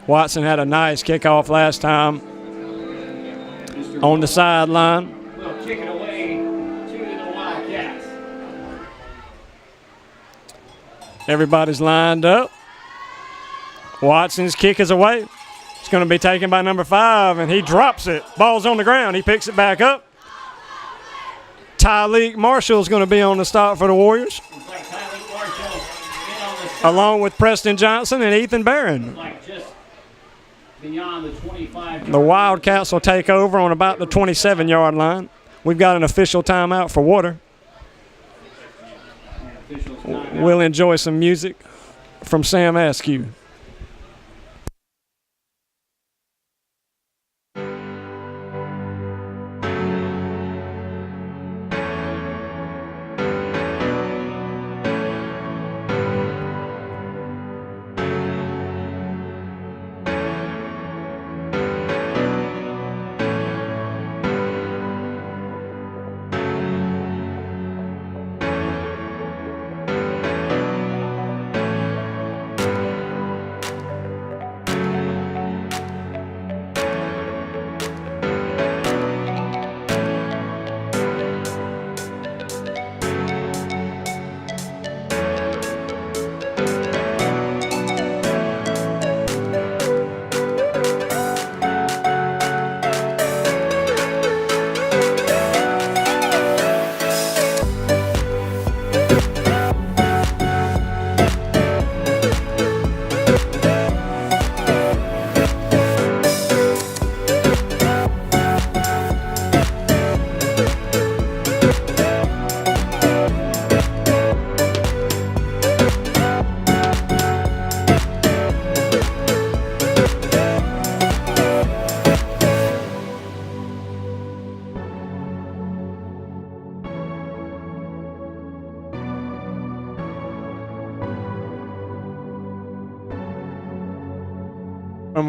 Watson had a nice kickoff last time on the sideline. We'll kick it away to the Wildcats. Everybody's lined up. Watson's kick is away. It's going to be taken by number 5, and he drops it. Ball's on the ground. He picks it back up. Tyleek Marshall's going to be on the stop for the Warriors, Looks like Tyleek Marshall in on the stop. along with Preston Johnson and Ethan Barron. Like just beyond the 25. The Wildcats will take over on about the 27-yard line. We've got an official timeout for water. We'll enjoy some music from Sam Askew.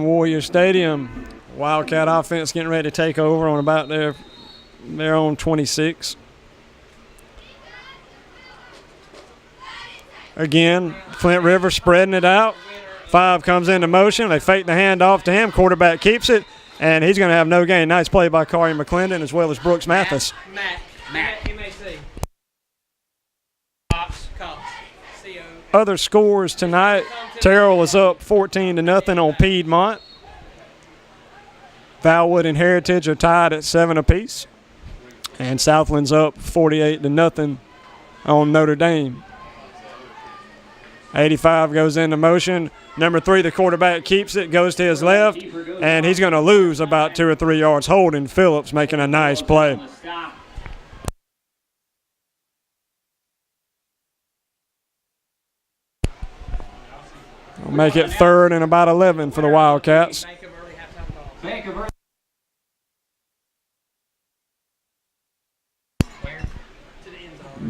from Warrior Stadium. Wildcat offense getting ready to take over on about their own 26. Again, Flint River spreading it out. 5 comes into motion. They fake the handoff to him. Quarterback keeps it, and he's going to have no gain. Nice play by Collier McClendon as well as Brooks Mathis. Matt. Other scores tonight, Terrell is up 14-0 on Piedmont. Valwood and Heritage are tied at 7 apiece. And Southland's up 48-0 on Notre Dame. 85 goes into motion. Number 3, the quarterback keeps it, goes to his left, and he's going to lose about 2 or 3 yards. Holden Phillips making a nice play. We'll make it 3rd and about 11 for the Wildcats.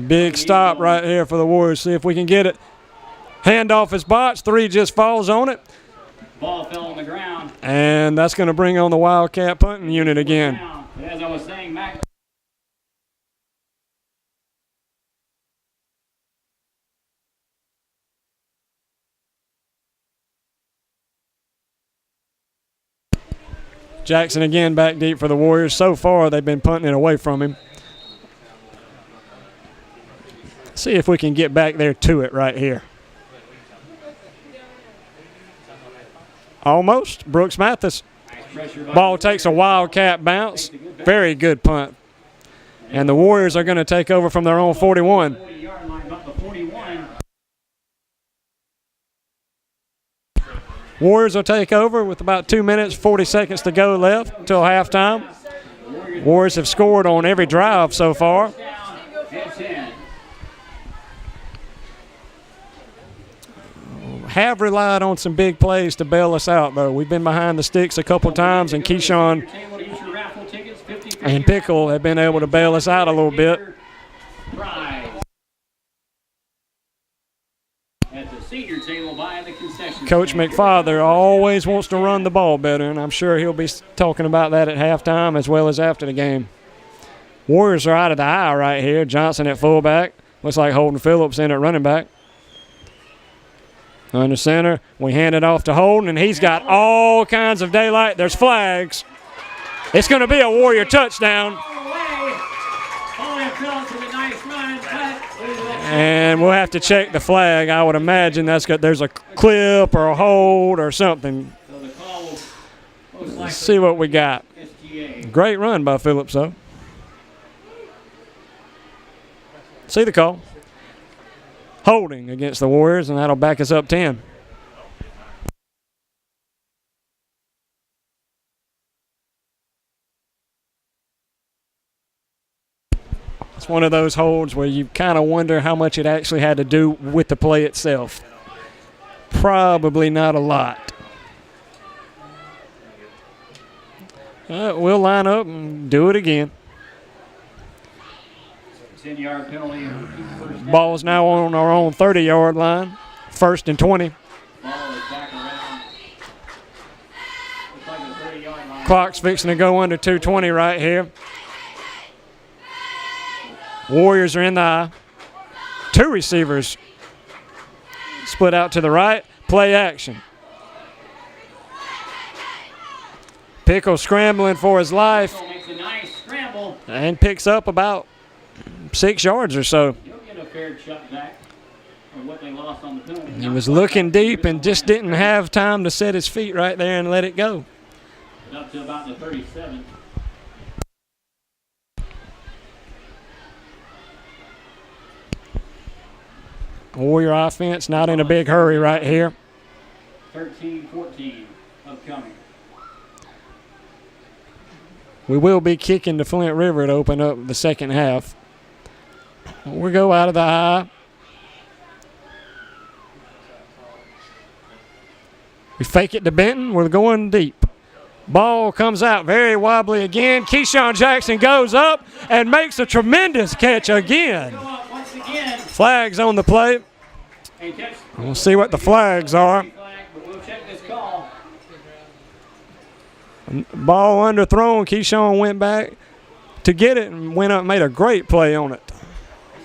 Big stop right here for the Warriors. See if we can get it. Handoff is botched. 3 just falls on it. Ball fell on the ground. And that's going to bring on the Wildcat punting unit again. As I was saying, Mac. Jackson again back deep for the Warriors. So far, they've been punting it away from him. See if we can get back there to it right here. Almost. Brooks Mathis. Ball takes a Wildcat bounce. Very good punt. And the Warriors are going to take over from their own 41. Warriors will take over with about 2 minutes, 40 seconds to go left till halftime. Warriors have scored on every drive so far. Have relied on some big plays to bail us out, though. We've been behind the sticks a couple times, and Keyshawn and Pickle have been able to bail us out a little bit. Coach McFarther always wants to run the ball better, and I'm sure he'll be talking about that at halftime as well as after the game. Warriors are out of the eye right here. Johnson at fullback. Looks like Holden Phillips in at running back. Under center, we hand it off to Holden, and he's got all kinds of daylight. There's flags. It's going to be a Warrior touchdown. And we'll have to check the flag. I would imagine there's a clip or a hold or something. Let's see what we got. Great run by Phillips, though. See the call. Holding against the Warriors, and that'll back us up 10. It's one of those holds where you kind of wonder how much it actually had to do with the play itself. Probably not a lot. We'll line up and do it again. 10-yard penalty. Ball's now on our own 30-yard line. 1st and 20. Ball is back around. Looks like the 30-yard line. Clock's fixing to go under 2:20 right here. Warriors are in the eye. 2 receivers split out to the right. Play action. Pickle scrambling for his life. Pickle makes a nice scramble. And picks up about 6 yards or so. He'll get a fair shot back for what they lost on the penalty. He was looking deep and just didn't have time to set his feet right there and let it go. Up to about the 37. Warrior offense not in a big hurry right here. 13-14 upcoming. We will be kicking to Flint River to open up the second half. We go out of the eye. We fake it to Benton. We're going deep. Ball comes out very wobbly again. Keyshawn Jackson goes up and makes a tremendous catch again. Flags on the play. We'll see what the flags are. Ball underthrown. Keyshawn went back to get it and went up and made a great play on it.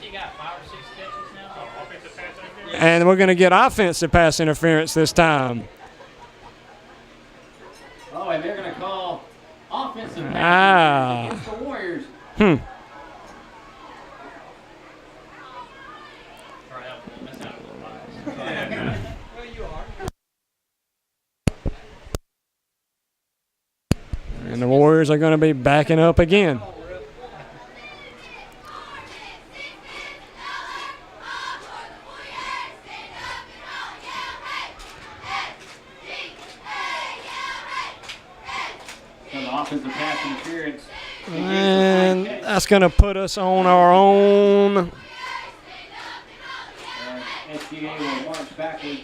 He got 5 or 6 catches now. Offensive pass interference. And we're going to get offensive pass interference this time. Oh, and they're going to call offensive pass against the Warriors. And the Warriors are going to be backing up again. Offensive pass interference. And that's going to put us on our own. SGA will march backwards.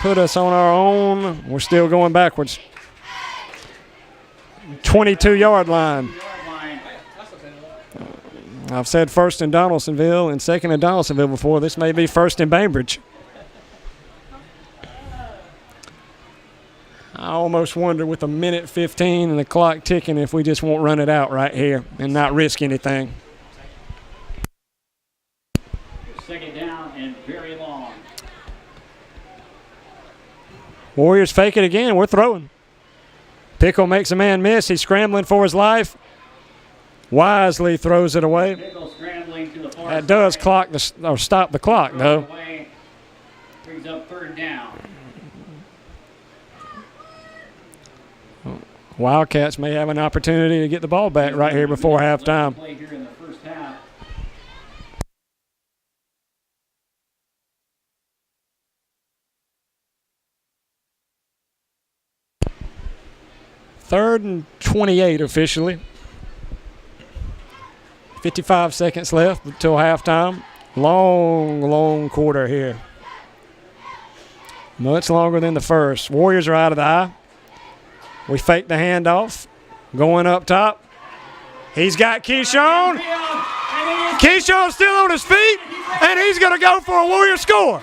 Put us on our own. We're still going backwards. 22-yard line. I've said first in Donaldsonville and second in Donaldsonville before. This may be first in Bainbridge. I almost wonder with a minute 15 and the clock ticking if we just won't run it out right here and not risk anything. Second down and very long. Warriors fake it again. We're throwing. Pickle makes a man miss. He's scrambling for his life. Wisely throws it away. Pickle scrambling to the far That does side. clock or stop the clock, though. Away. Brings up third down. Wildcats may have an opportunity to get the ball back right here before halftime. Play here in the first half. Third and 28 officially. 55 seconds left until halftime. Long quarter here. Much longer than the first. Warriors are out of the eye. We fake the handoff. Going up top. He's got Keyshawn. Keyshawn's still on his feet, and he's going to go for a Warrior score.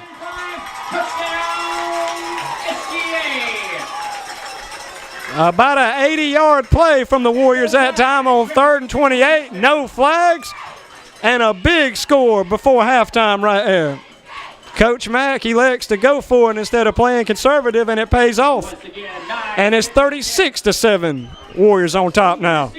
About an 80-yard play from the Warriors that time on 3rd and 28. No flags, and a big score before halftime right there. Coach Mack elects to go for it instead of playing conservative, and it pays off. And it's 36-7. Warriors on top now.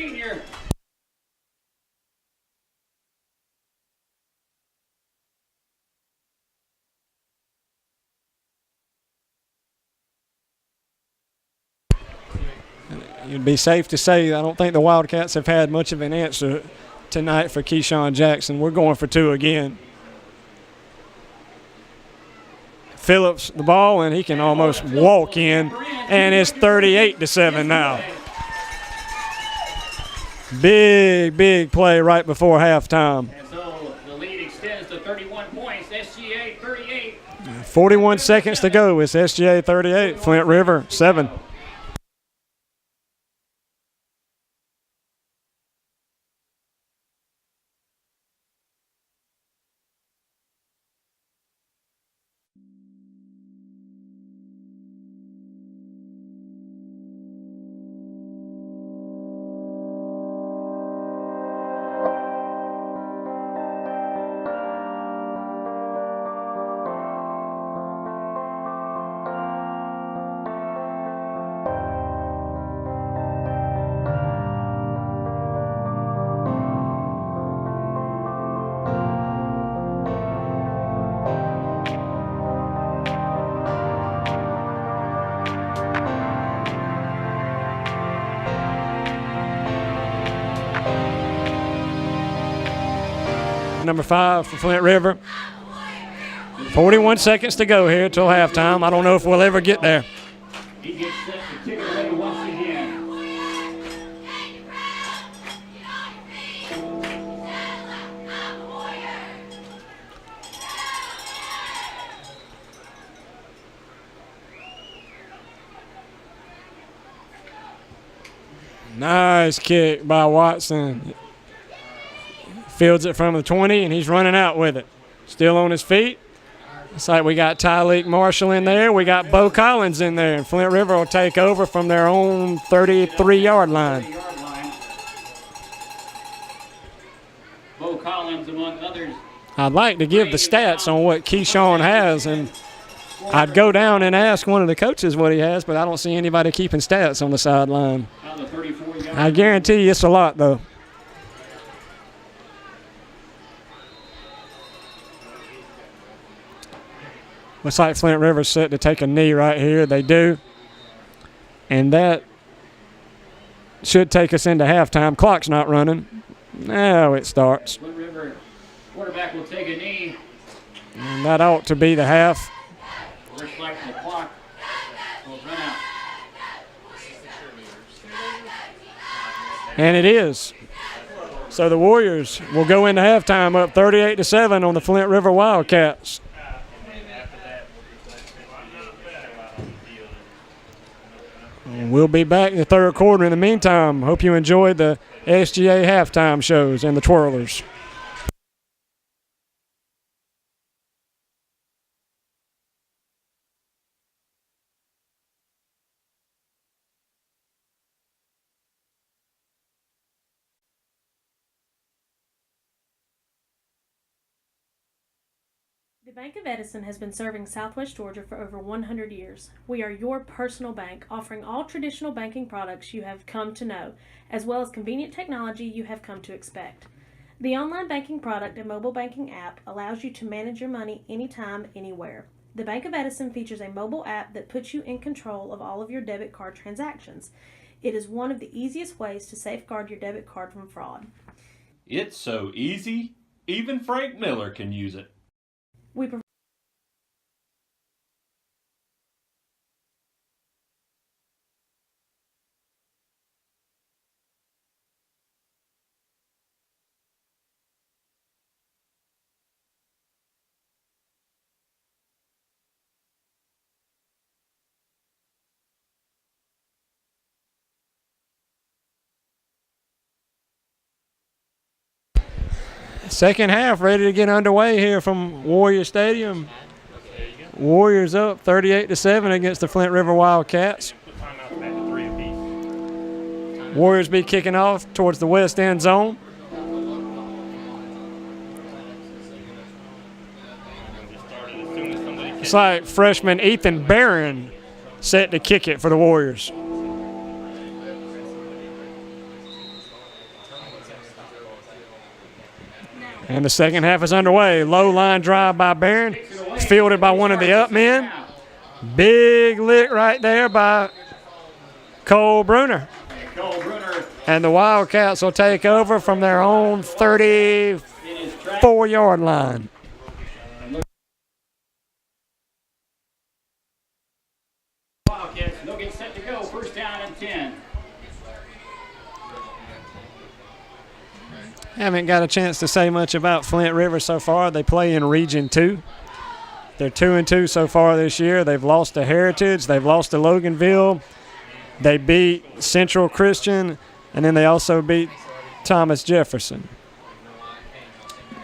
It'd be safe to say I don't think the Wildcats have had much of an answer tonight for Keyshawn Jackson. We're going for 2 again. Phillips the ball, and he can almost walk in, and it's 38-7 now. Big play right before halftime. And so the lead extends to 31 points. SGA 38. 41 seconds to go. It's SGA 38, Flint River 7. Number 5 for Flint River. 41 seconds to go here till halftime. I don't know if we'll ever get there. He gets set to kick it away once again. Nice kick by Watson. Fields it from the 20, and he's running out with it. Still on his feet. It's like we got Tyleek Marshall in there. We got Bo Collins in there. And Flint River will take over from their own 33-yard line. Bo Collins, among others. I'd like to give the stats on what Keyshawn has, and I'd go down and ask one of the coaches what he has, but I don't see anybody keeping stats on the sideline. I guarantee you it's a lot, though. Looks like Flint River's set to take a knee right here. They do. And that should take us into halftime. Clock's not running. Now it starts. Flint River quarterback will take a knee. And that ought to be the half. Looks like the clock will run out. And it is. So the Warriors will go into halftime up 38-7 on the Flint River Wildcats. We'll be back in the third quarter. In the meantime, hope you enjoyed the SGA halftime shows and the twirlers. The Bank of Edison has been serving Southwest Georgia for over 100 years. We are your personal bank, offering all traditional banking products you have come to know, as well as convenient technology you have come to expect. The online banking product and mobile banking app allows you to manage your money anytime, anywhere. The Bank of Edison features a mobile app that puts you in control of all of your debit card transactions. It is one of the easiest ways to safeguard your debit card from fraud. It's so easy, even Frank Miller can use it. We provide Second half ready to get underway here from Warrior Stadium. Warriors up 38-7 against the Flint River Wildcats. Warriors be kicking off towards the west end zone. It's like freshman Ethan Barron set to kick it for the Warriors. And the second half is underway. Low line drive by Barron. Fielded by one of the up men. Big lick right there by Cole Bruner. And the Wildcats will take over from their own 34-yard line. Wildcats, they'll get set to go. First down and 10. Haven't got a chance to say much about Flint River so far. They play in Region 2. They're 2-2 so far this year. They've lost to Heritage. They've lost to Loganville. They beat Central Christian, and then they also beat Thomas Jefferson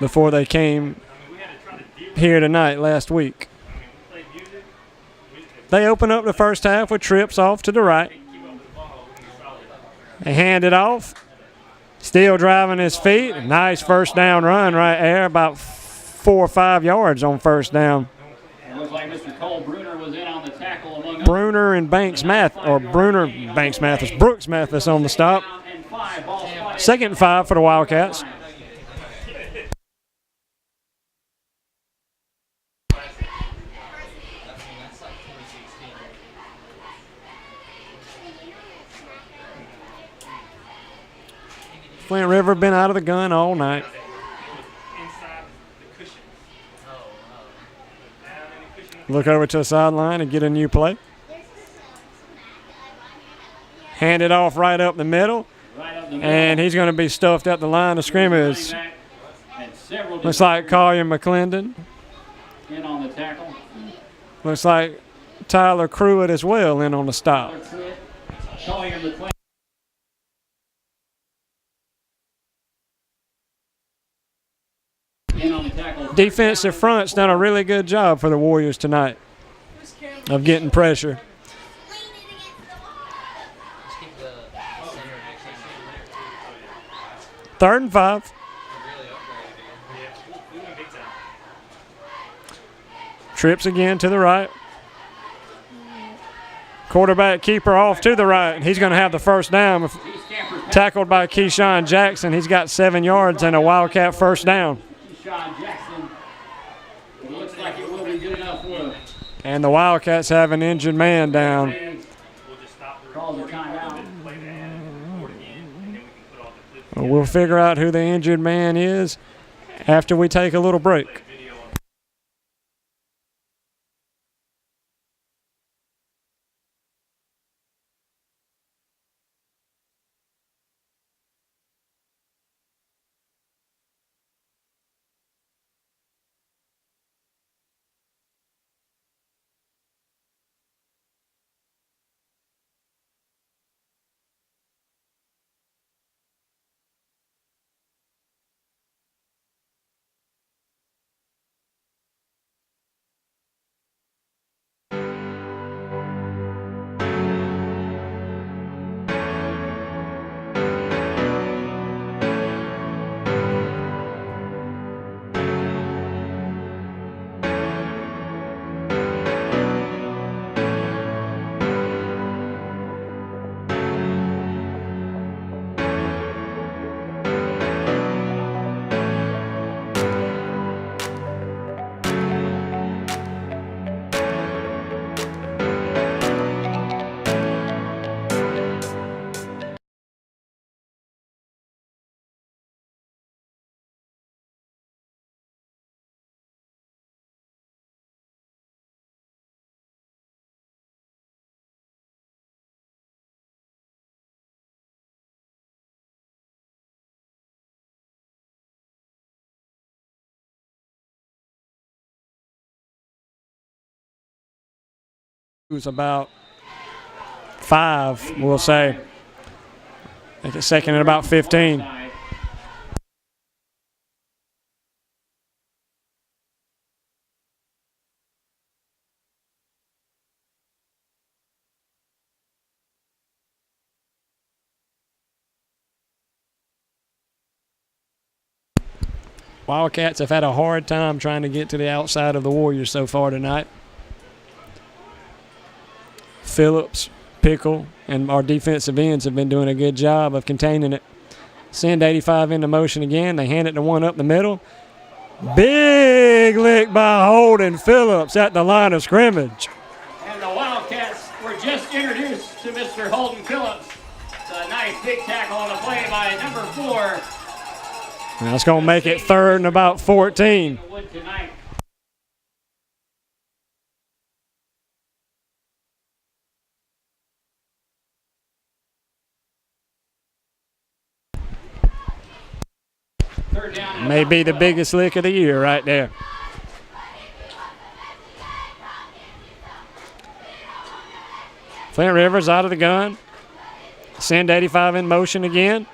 before they came here tonight last week. They open up the first half with trips off to the right. They hand it off. Still driving his feet. Nice first down run right there, about 4 or 5 yards on first down. It looks like Mr. Cole Bruner was in on the tackle among Bruner and Brooks Mathis on the stop. 2nd and 5 for the Wildcats. Flint River been out of the gun all night. Look over to the sideline and get a new play. Hand it off right up the middle. And he's going to be stuffed at the line of scrimmage. Looks like Collier McClendon. in on the tackle. Looks like Tyler Pruitt as well in on the stop. defensive front's done a really good job for the Warriors tonight of getting pressure. Third and 5. Trips again to the right. Quarterback keeper off to the right. He's going to have the first down. Tackled by Keyshawn Jackson. He's got 7 yards and a Wildcat first down. Keyshawn Jackson. It looks like it will be good enough for him. And the Wildcats have an injured man down. Calls a timeout. We'll figure out who the injured man is after we take a little break. It was about 5, we'll say. I think it's second and about 15. Wildcats have had a hard time trying to get to the outside of the Warriors so far tonight. Phillips, Pickle, and our defensive ends have been doing a good job of containing it. Send 85 into motion again. They hand it to one up the middle. Big lick by Holden Phillips at the line of scrimmage. And the Wildcats were just introduced to Mr. Holden Phillips. It's a nice big tackle on the play by number 4. Now it's going to make it third and about 14. Tonight. May be the biggest lick of the year right there. Flint River's out of the gun. Send 85 in motion again.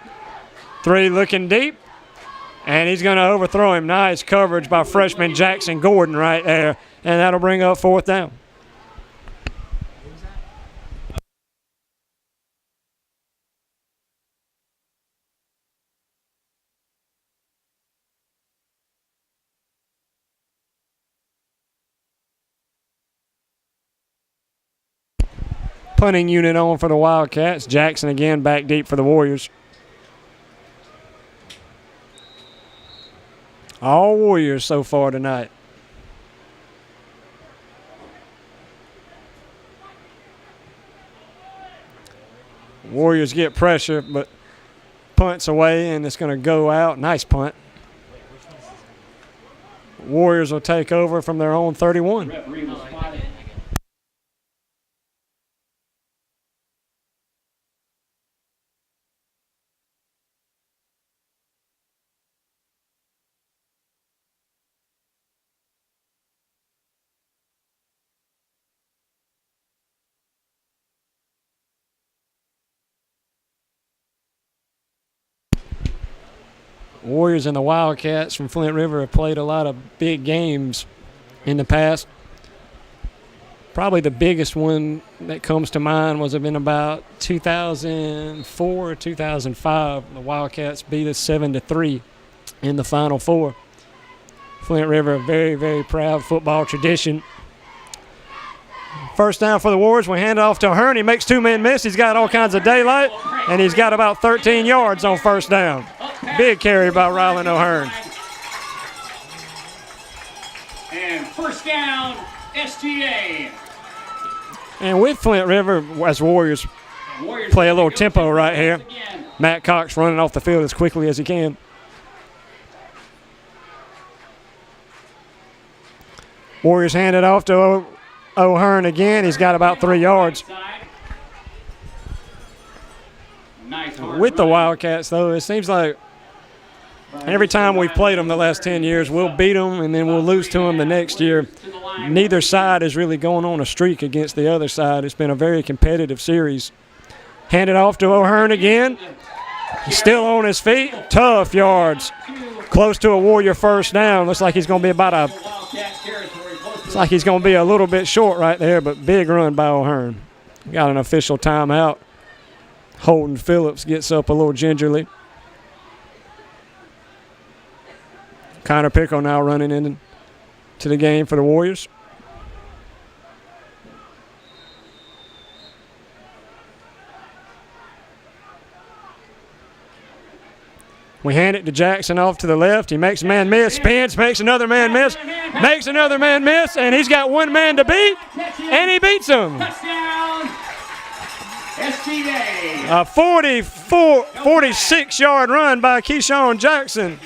3 looking deep. And he's going to overthrow him. Nice coverage by freshman Jackson Gordon right there. And that'll bring up 4th down. Punting unit on for the Wildcats. Jackson again back deep for the Warriors. All Warriors so far tonight. Warriors get pressure, but punts away, and it's going to go out. Nice punt. Warriors will take over from their own 31. Warriors and the Wildcats from Flint River have played a lot of big games in the past. Probably the biggest one that comes to mind was in about 2004 or 2005. The Wildcats beat us 7-3 in the Final Four. Flint River, a very, very proud football tradition. First down for the Warriors. We hand it off to O'Hearn. He makes two men miss. He's got all kinds of daylight, and he's got about 13 yards on first down. Big carry by Rylan O'Hearn. And first down, SGA. And with Flint River, as Warriors play a little tempo right here. Matt Cox running off the field as quickly as he can. Warriors hand it off to O'Hearn again. He's got about 3 yards. With the Wildcats, though, it seems like every time we've played them the last 10 years, we'll beat them and then we'll lose to them the next year. Neither side is really going on a streak against the other side. It's been a very competitive series. Hand it off to O'Hearn again. He's still on his feet. Tough yards. Close to a Warrior first down. Looks like he's going to be a little bit short right there, but big run by O'Hearn. Got an official timeout. Holden Phillips gets up a little gingerly. Connor Pickle now running into the game for the Warriors. We hand it to Jackson off to the left. He makes a man miss, spins, makes another man miss, and he's got one man to beat, and he beats him. Touchdown, SGA. A 46-yard run by Keyshawn Jackson.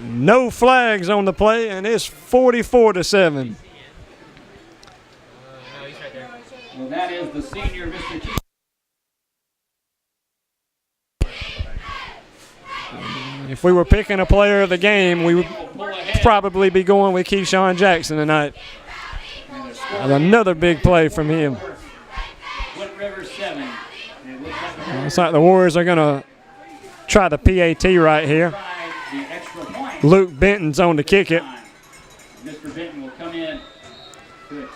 No flags on the play, and it's 44-7. Well, that is the senior, Mr. Keith. If we were picking a player of the game, we would probably be going with Keyshawn Jackson tonight. Another big play from him. Flint River 7. Looks like the Warriors are going to try the PAT right here. Luke Benton's on to kick it. Mr. Benton will come in.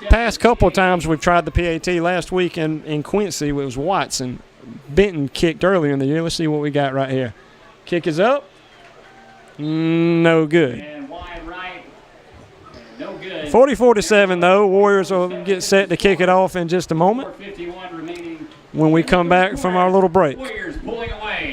Past couple times we've tried the PAT. Last week in Quincy, it was Watson. Benton kicked earlier in the year. Let's see what we got right here. Kick is up. No good. And wide right. No good. 44-7 though. Warriors will get set to kick it off in just a moment 4:51 remaining when we come back from our little break. Warriors pulling away.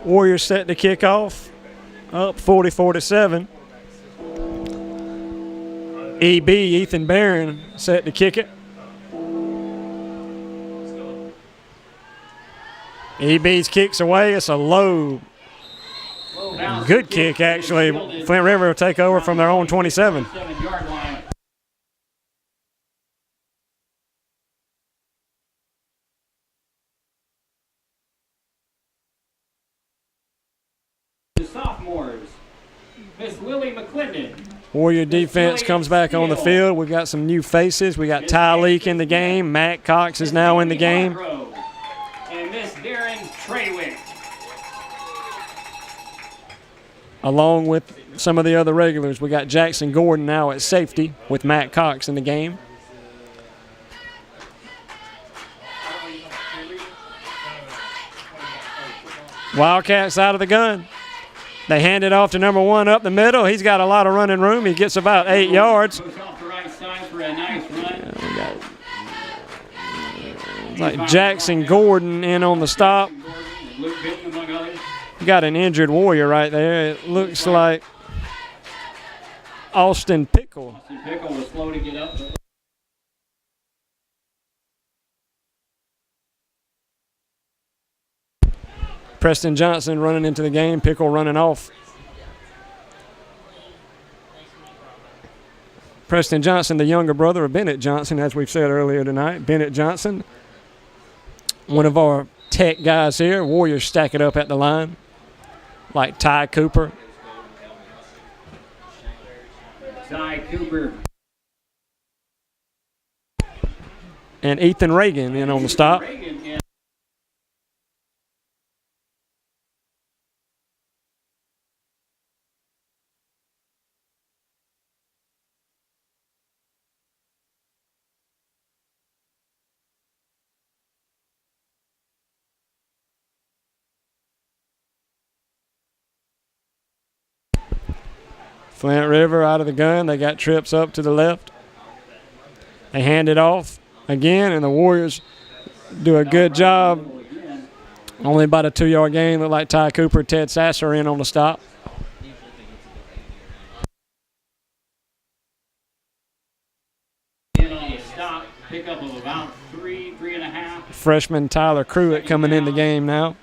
Warriors set to kick off, up 44-7. EB, Ethan Barron, set to kick it. EB's kicks away. It's a low, good kick, actually. Flint River will take over from their own 27. Sophomores, Miss Lily McClendon. Warrior defense comes back on the field. We've got some new faces. We got Ty Leak in the game. Matt Cox is now in the game. And Miss Darren Treywick. Along with some of the other regulars, we got Jackson Gordon now at safety with Matt Cox in the game. Wildcats out of the gun. They hand it off to number 1 up the middle. He's got a lot of running room. He gets about 8 yards. Goes off the right side for a nice run. It's like Jackson Gordon in on the stop. Luke Benton, among others. Got an injured Warrior right there. It looks like Austin Pickle. Austin Pickle was slow to get up. Preston Johnson running into the game. Pickle running off. Preston Johnson, the younger brother of Bennett Johnson, as we've said earlier tonight. Bennett Johnson, one of our tech guys here. Warriors stack it up at the line, like Ty Cooper. Ty Cooper. And Ethan Reagan in on the stop. Reagan in. Flint River out of the gun. They got trips up to the left. They hand it off again, and the Warriors do a good job. Only about a 2-yard gain. Look like Ty Cooper, Ted Sasser in on the stop. In on the stop. Pickup of about 3.5. Freshman Tyler Pruitt coming in the game now.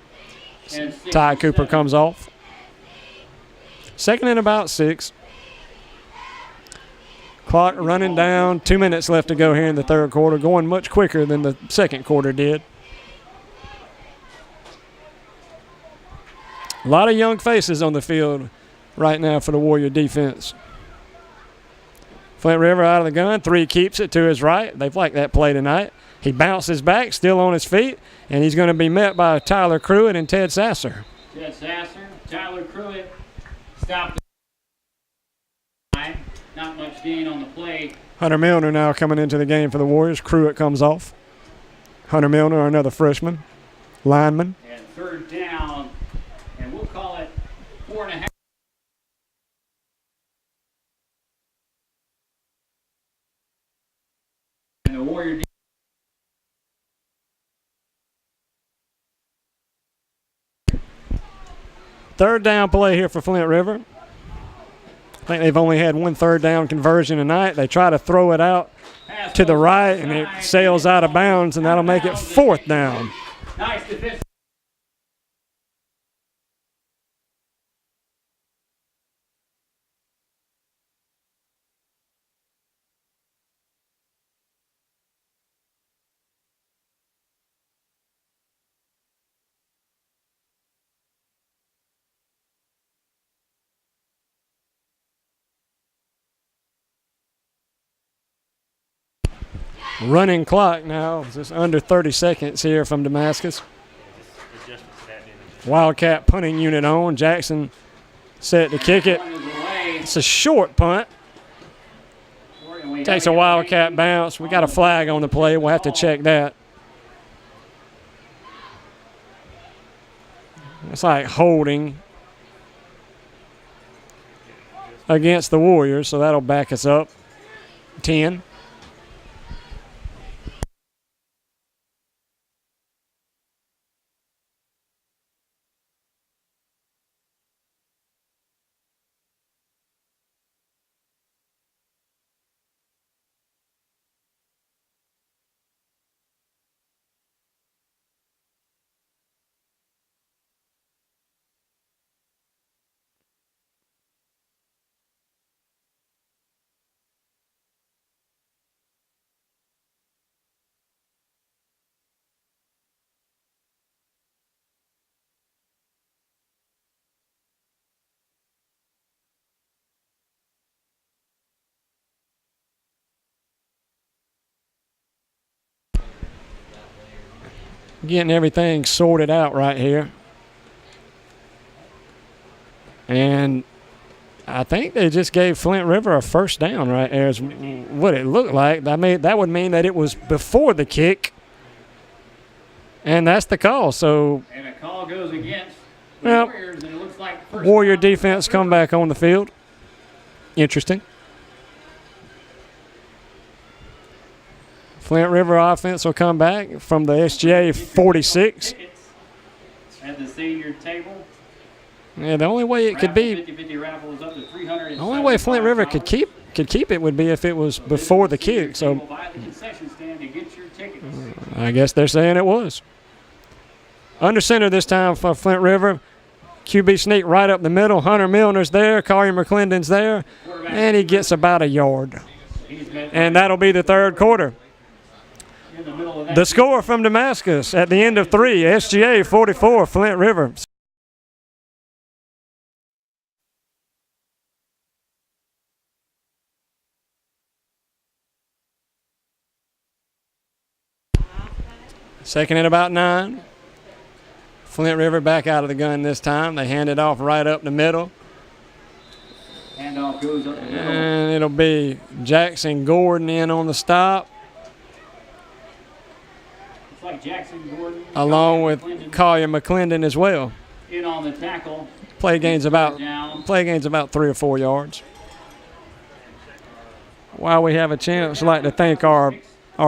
Ty Cooper comes off. 2nd and about 6. Clock running down. 2 minutes left to go here in the 3rd quarter. Going much quicker than the 2nd quarter did. A lot of young faces on the field right now for the Warrior defense. Flint River out of the gun. 3 keeps it to his right. They've liked that play tonight. He bounces back, still on his feet, and he's going to be met by Tyler Pruitt and Ted Sasser. Ted Sasser, Tyler Pruitt. Stop the time. Not much gain on the play. Hunter Milner now coming into the game for the Warriors. Pruitt comes off. Hunter Milner, another freshman, lineman. And 3rd down, and we'll call it 4.5. And the Warrior. 3rd down play here for Flint River. I think they've only had 1 3rd down conversion tonight. They try to throw it out to the right, and it sails out of bounds, and that'll make it 4th down. Nice defense. Running clock now, just under 30 seconds here from Damascus. Wildcat punting unit on. Jackson set to kick it. It's a short punt. Takes a Wildcat bounce. We got a flag on the play. We'll have to check that. It's like holding against the Warriors, so that'll back us up 10. Getting everything sorted out right here. And I think they just gave Flint River a 1st down right there is what it looked like. That would mean that it was before the kick. And that's the call. So And a That call goes against the Well, Warriors, and it looks like first Warrior down. defense come back on the field. Interesting. Flint River offense will come back from the SGA 46. At the senior table. Yeah, the only way it could be, 50-50 raffle is up to $375. the only way Flint River could keep it would be if it was before the kick. So Buy the concession stand to get your tickets. I guess they're saying it was. Under center this time for Flint River. QB sneak right up the middle. Hunter Milner's there. Collier McClendon's there. And he gets about a yard. And that'll be the third quarter. In the middle of that The score from Damascus at the end of 3, SGA 44, Flint River. Second and about 9. Flint River back out of the gun this time. They hand it off right up the middle. handoff goes up the middle. And it'll be Jackson Gordon in on the stop, It's like Jackson Gordon. along with McClendon Collier McClendon as well. in on the tackle. Play gain's about Down. 3 or 4 yards. While we have a chance, I'd like to thank our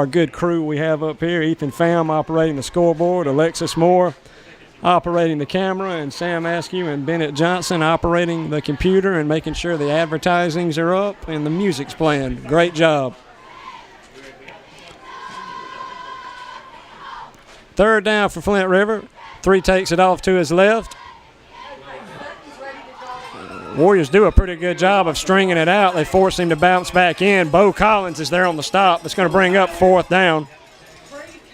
good crew we have up here. Ethan Pham operating the scoreboard, Alexis Moore operating the camera, and Sam Askew and Bennett Johnson operating the computer and making sure the advertisings are up and the music's playing. Great job. Third down for Flint River. 3 takes it off to his left. Warriors do a pretty good job of stringing it out. They force him to bounce back in. Bo Collins is there on the stop. It's going to bring up 4th down.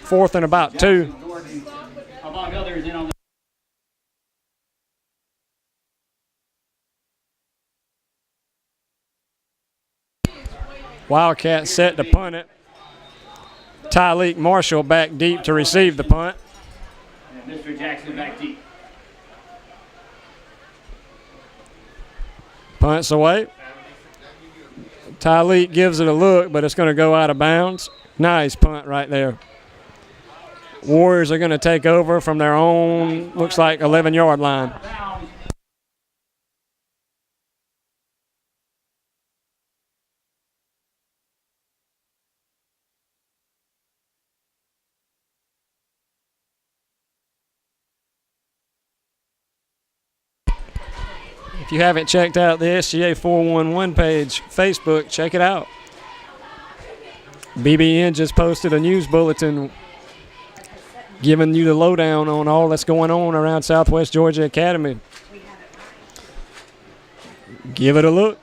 4th and about 2. Jackson Gordon, among others, in on the Wildcats set to punt it. Tyleek Marshall back deep to receive the punt. and Mr. Jackson back deep. Punts away. Tyleek gives it a look, but it's going to go out of bounds. Nice punt right there. Warriors are going to take over from their own, looks like, 11-yard line. Bounds. If you haven't checked out the SGA 411 page, Facebook, check it out. BBN just posted a news bulletin giving you the lowdown on all that's going on around Southwest Georgia Academy. Give it a look.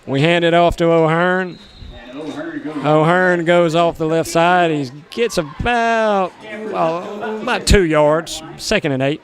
We hand it off to O'Hearn. And O'Hearn goes O'Hearn goes off the left side. He gets about 2 yards. 2nd and 8.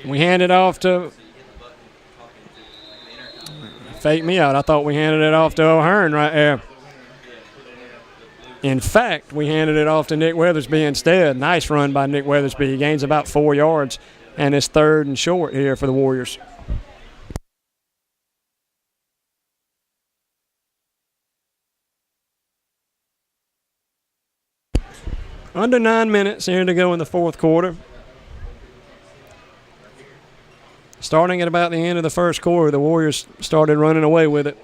We hand it off to fake me out. I thought we handed it off to O'Hearn right there. In fact, we handed it off to Nick Weathersby instead. Nice run by Nick Weathersby. He gains about 4 yards, and it's 3rd and short here for the Warriors. Under 9 minutes here to go in the 4th quarter. Starting at about the end of the 1st quarter, the Warriors started running away with it.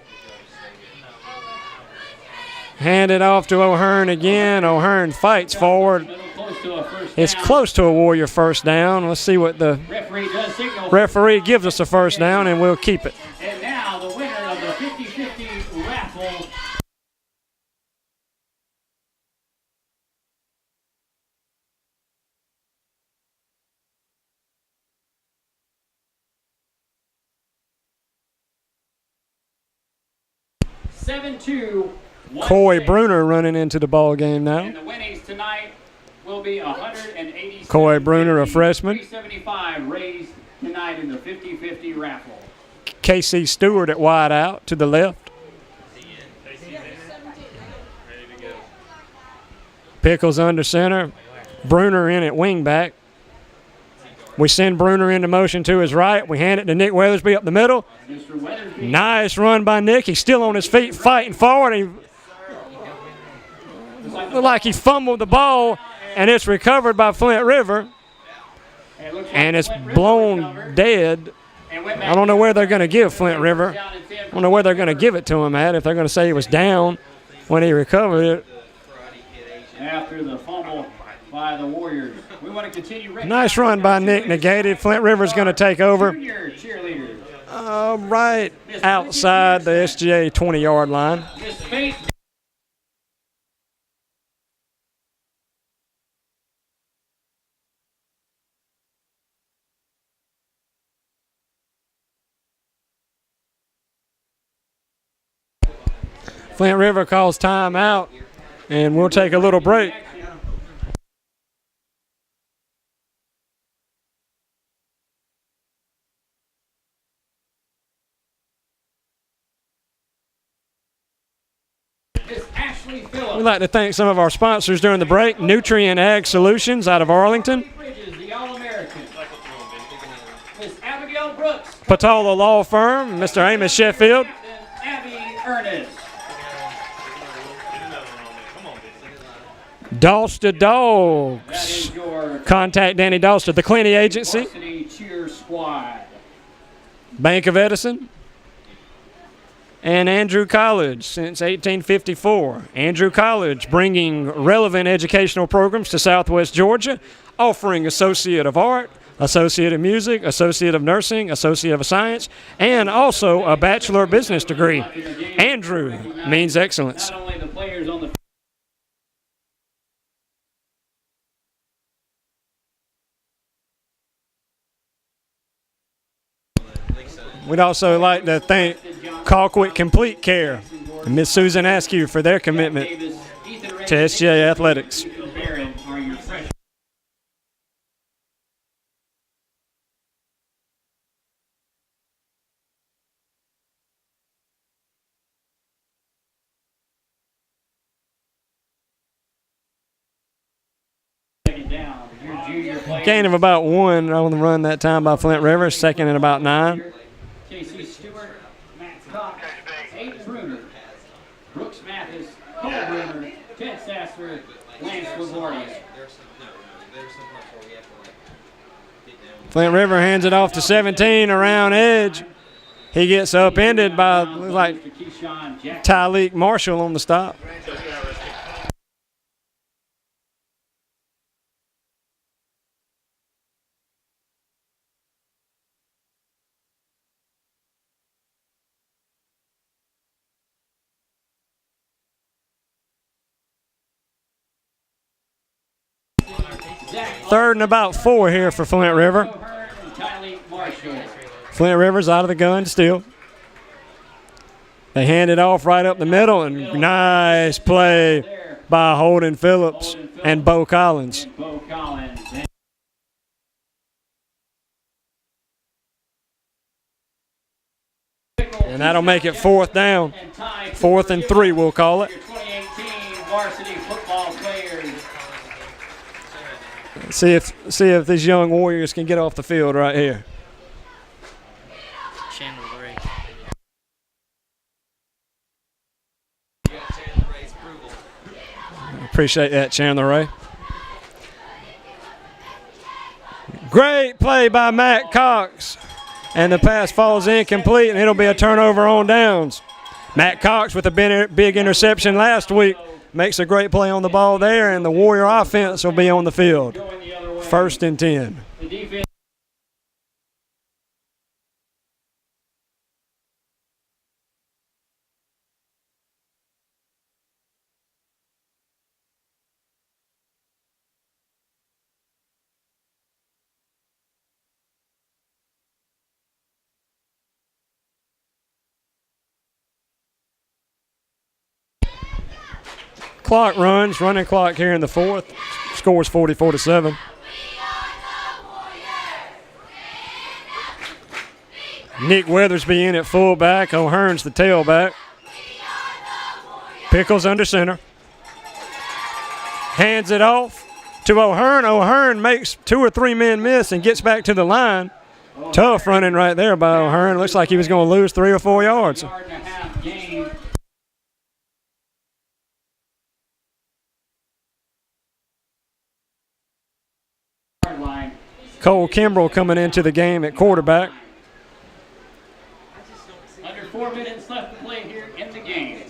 Hand it off to O'Hearn again. O'Hearn fights forward. close to a first It's down. close to a Warrior first down. Let's see what the Referee does signal. referee gives us a first down, and we'll keep it. And now the winner of the 50-50 raffle. (7-2). Coy Bruner running into the ball game now. And the winnings tonight will be 187. Coy Bruner, a freshman. 375 raised tonight in the 50-50 raffle. Casey Stewart at wide out to the left. Pickles under center. Bruner in at wing back. We send Bruner into motion to his right. We hand it to Nick Weathersby up the middle. Nice run by Nick. He's still on his feet fighting forward. He looked like he fumbled the ball, and it's recovered by Flint River. And it's blown dead. I don't know where they're going to give Flint River. I don't know where they're going to give it to him at, if they're going to say he was down when he recovered it. After the fumble by the Warriors. We want to continue. Nice run by Nick Negated. Flint River's going to take over. Right outside the SGA 20-yard line. Flint River calls timeout, and we'll take a little break. We'd like to thank some of our sponsors during the break. Nutrient Ag Solutions out of Arlington. Patola Law Firm, Mr. Amos Sheffield. Dalston Dogs. Contact Danny Dalston, the Clenny Agency. Bank of Edison. And Andrew College since 1854. Andrew College bringing relevant educational programs to Southwest Georgia, offering Associate of Art, Associate of Music, Associate of Nursing, Associate of Science, and also a Bachelor of Business degree. Andrew means excellence. Not only the players on the We'd also like to thank Colquitt Complete Care and Miss Susan Askew for their commitment to SGA athletics. Gain of about 1 on the run that time by Flint River, second and about 9. Casey Stewart, Matt Cox, Aiden Bruner, Brooks Mathis, Cole Bruner, Ted Sasser, Lance LaGuardia. Flint River hands it off to 17 around edge. He gets upended by, looks like, Tyleek Marshall on the stop. Third and about 4 here for Flint River. Flint River's out of the gun still. They hand it off right up the middle, and nice play by Holden Phillips and Bo Collins. And that'll make it fourth down. 4th and 3, we'll call it. See if these young Warriors can get off the field right here. Appreciate that, Chandler Ray. Great play by Matt Cox. And the pass falls incomplete, and it'll be a turnover on downs. Matt Cox with a big interception last week makes a great play on the ball there, and the Warrior offense will be on the field. 1st and 10. Clock runs, running clock here in the 4th. Scores 44-7. Nick Weathersby in at fullback. O'Hearn's the tailback. Pickles under center. Hands it off to O'Hearn. O'Hearn makes 2 or 3 men miss and gets back to the line. Tough running right there by O'Hearn. Looks like he was going to lose 3 or 4 yards. Yard-and-a-half gain. Line. Cole Kimbrell coming into the game at quarterback. Under 4 minutes left to play here in the game.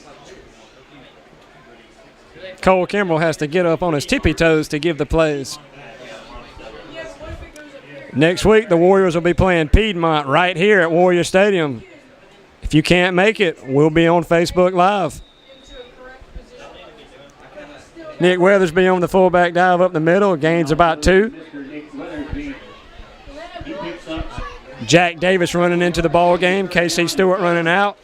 Cole Kimbrell has to get up on his tippy toes to give the plays. Next week, the Warriors will be playing Piedmont right here at Warrior Stadium. If you can't make it, we'll be on Facebook Live. Nick Weathersby on the fullback dive up the middle, gains about 2. Mr. Nick Weathersby. He picks up. Jack Davis running into the ball game. KC Stewart running out.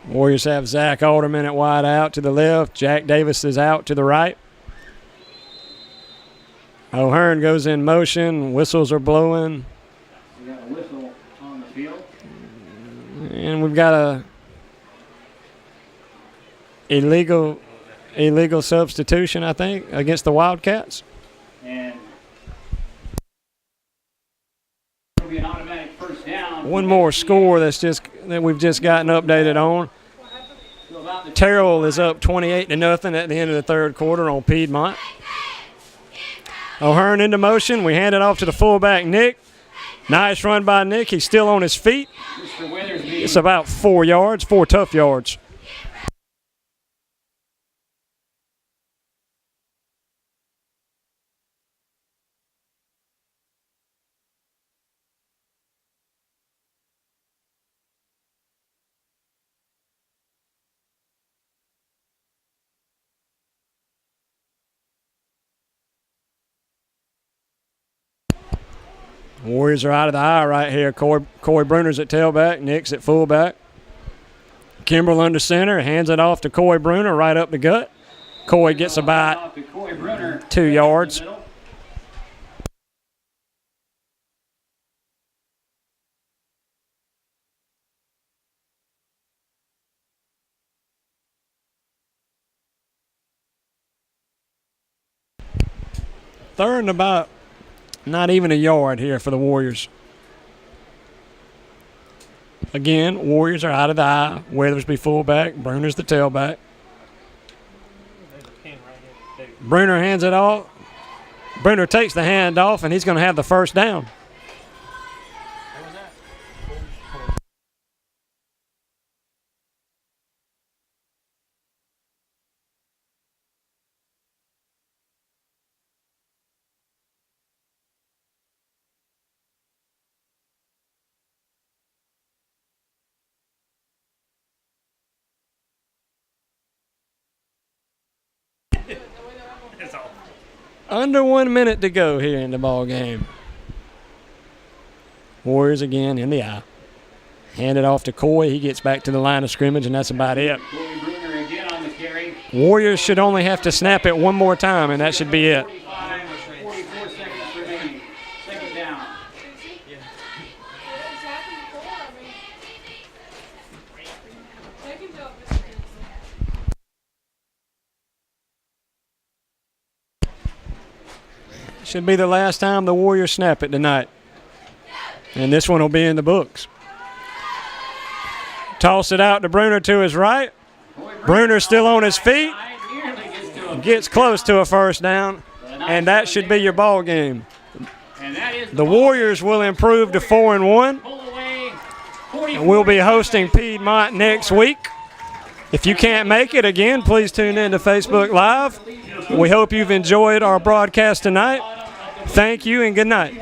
Warriors have Zach Alderman at wide out to the left. Jack Davis is out to the right. O'Hearn goes in motion. Whistles are blowing. We got a whistle on the field. And we've got a illegal substitution, I think, against the Wildcats. And it'll be an automatic first down. One more score that we've just gotten updated on. Terrell is up 28-0 at the end of the third quarter on Piedmont. O'Hearn into motion. We hand it off to the fullback, Nick. Nice run by Nick. He's still on his feet. Mr. Weathersby. It's about 4 yards, 4 tough yards. Warriors are out of the eye right here. Corey Bruner's at tailback. Nick's at fullback. Kimbrell under center. Hands it off to Coy Bruner right up the gut. Coy gets about 2 yards. Third and about not even a yard here for the Warriors. Again, Warriors are out of the eye. Weathersby fullback. Bruner's the tailback. Bruner hands it off. Bruner takes the hand off, and he's going to have the first down. Under 1 minute to go here in the ball game. Warriors again in the eye. Hand it off to Coy. He gets back to the line of scrimmage, and that's about it. Corey Bruner again on the carry. Warriors should only have to snap it one more time, and that should be it. 44 seconds remaining. Second down. Should be the last time the Warriors snap it tonight. And this one will be in the books. Toss it out to Bruner to his right. Bruner still on his feet. Gets close to a first down. And that should be your ball game. The Warriors will improve to 4-1. And we'll be hosting Piedmont next week. If you can't make it, again, please tune in to Facebook Live. We hope you've enjoyed our broadcast tonight. Thank you and good night.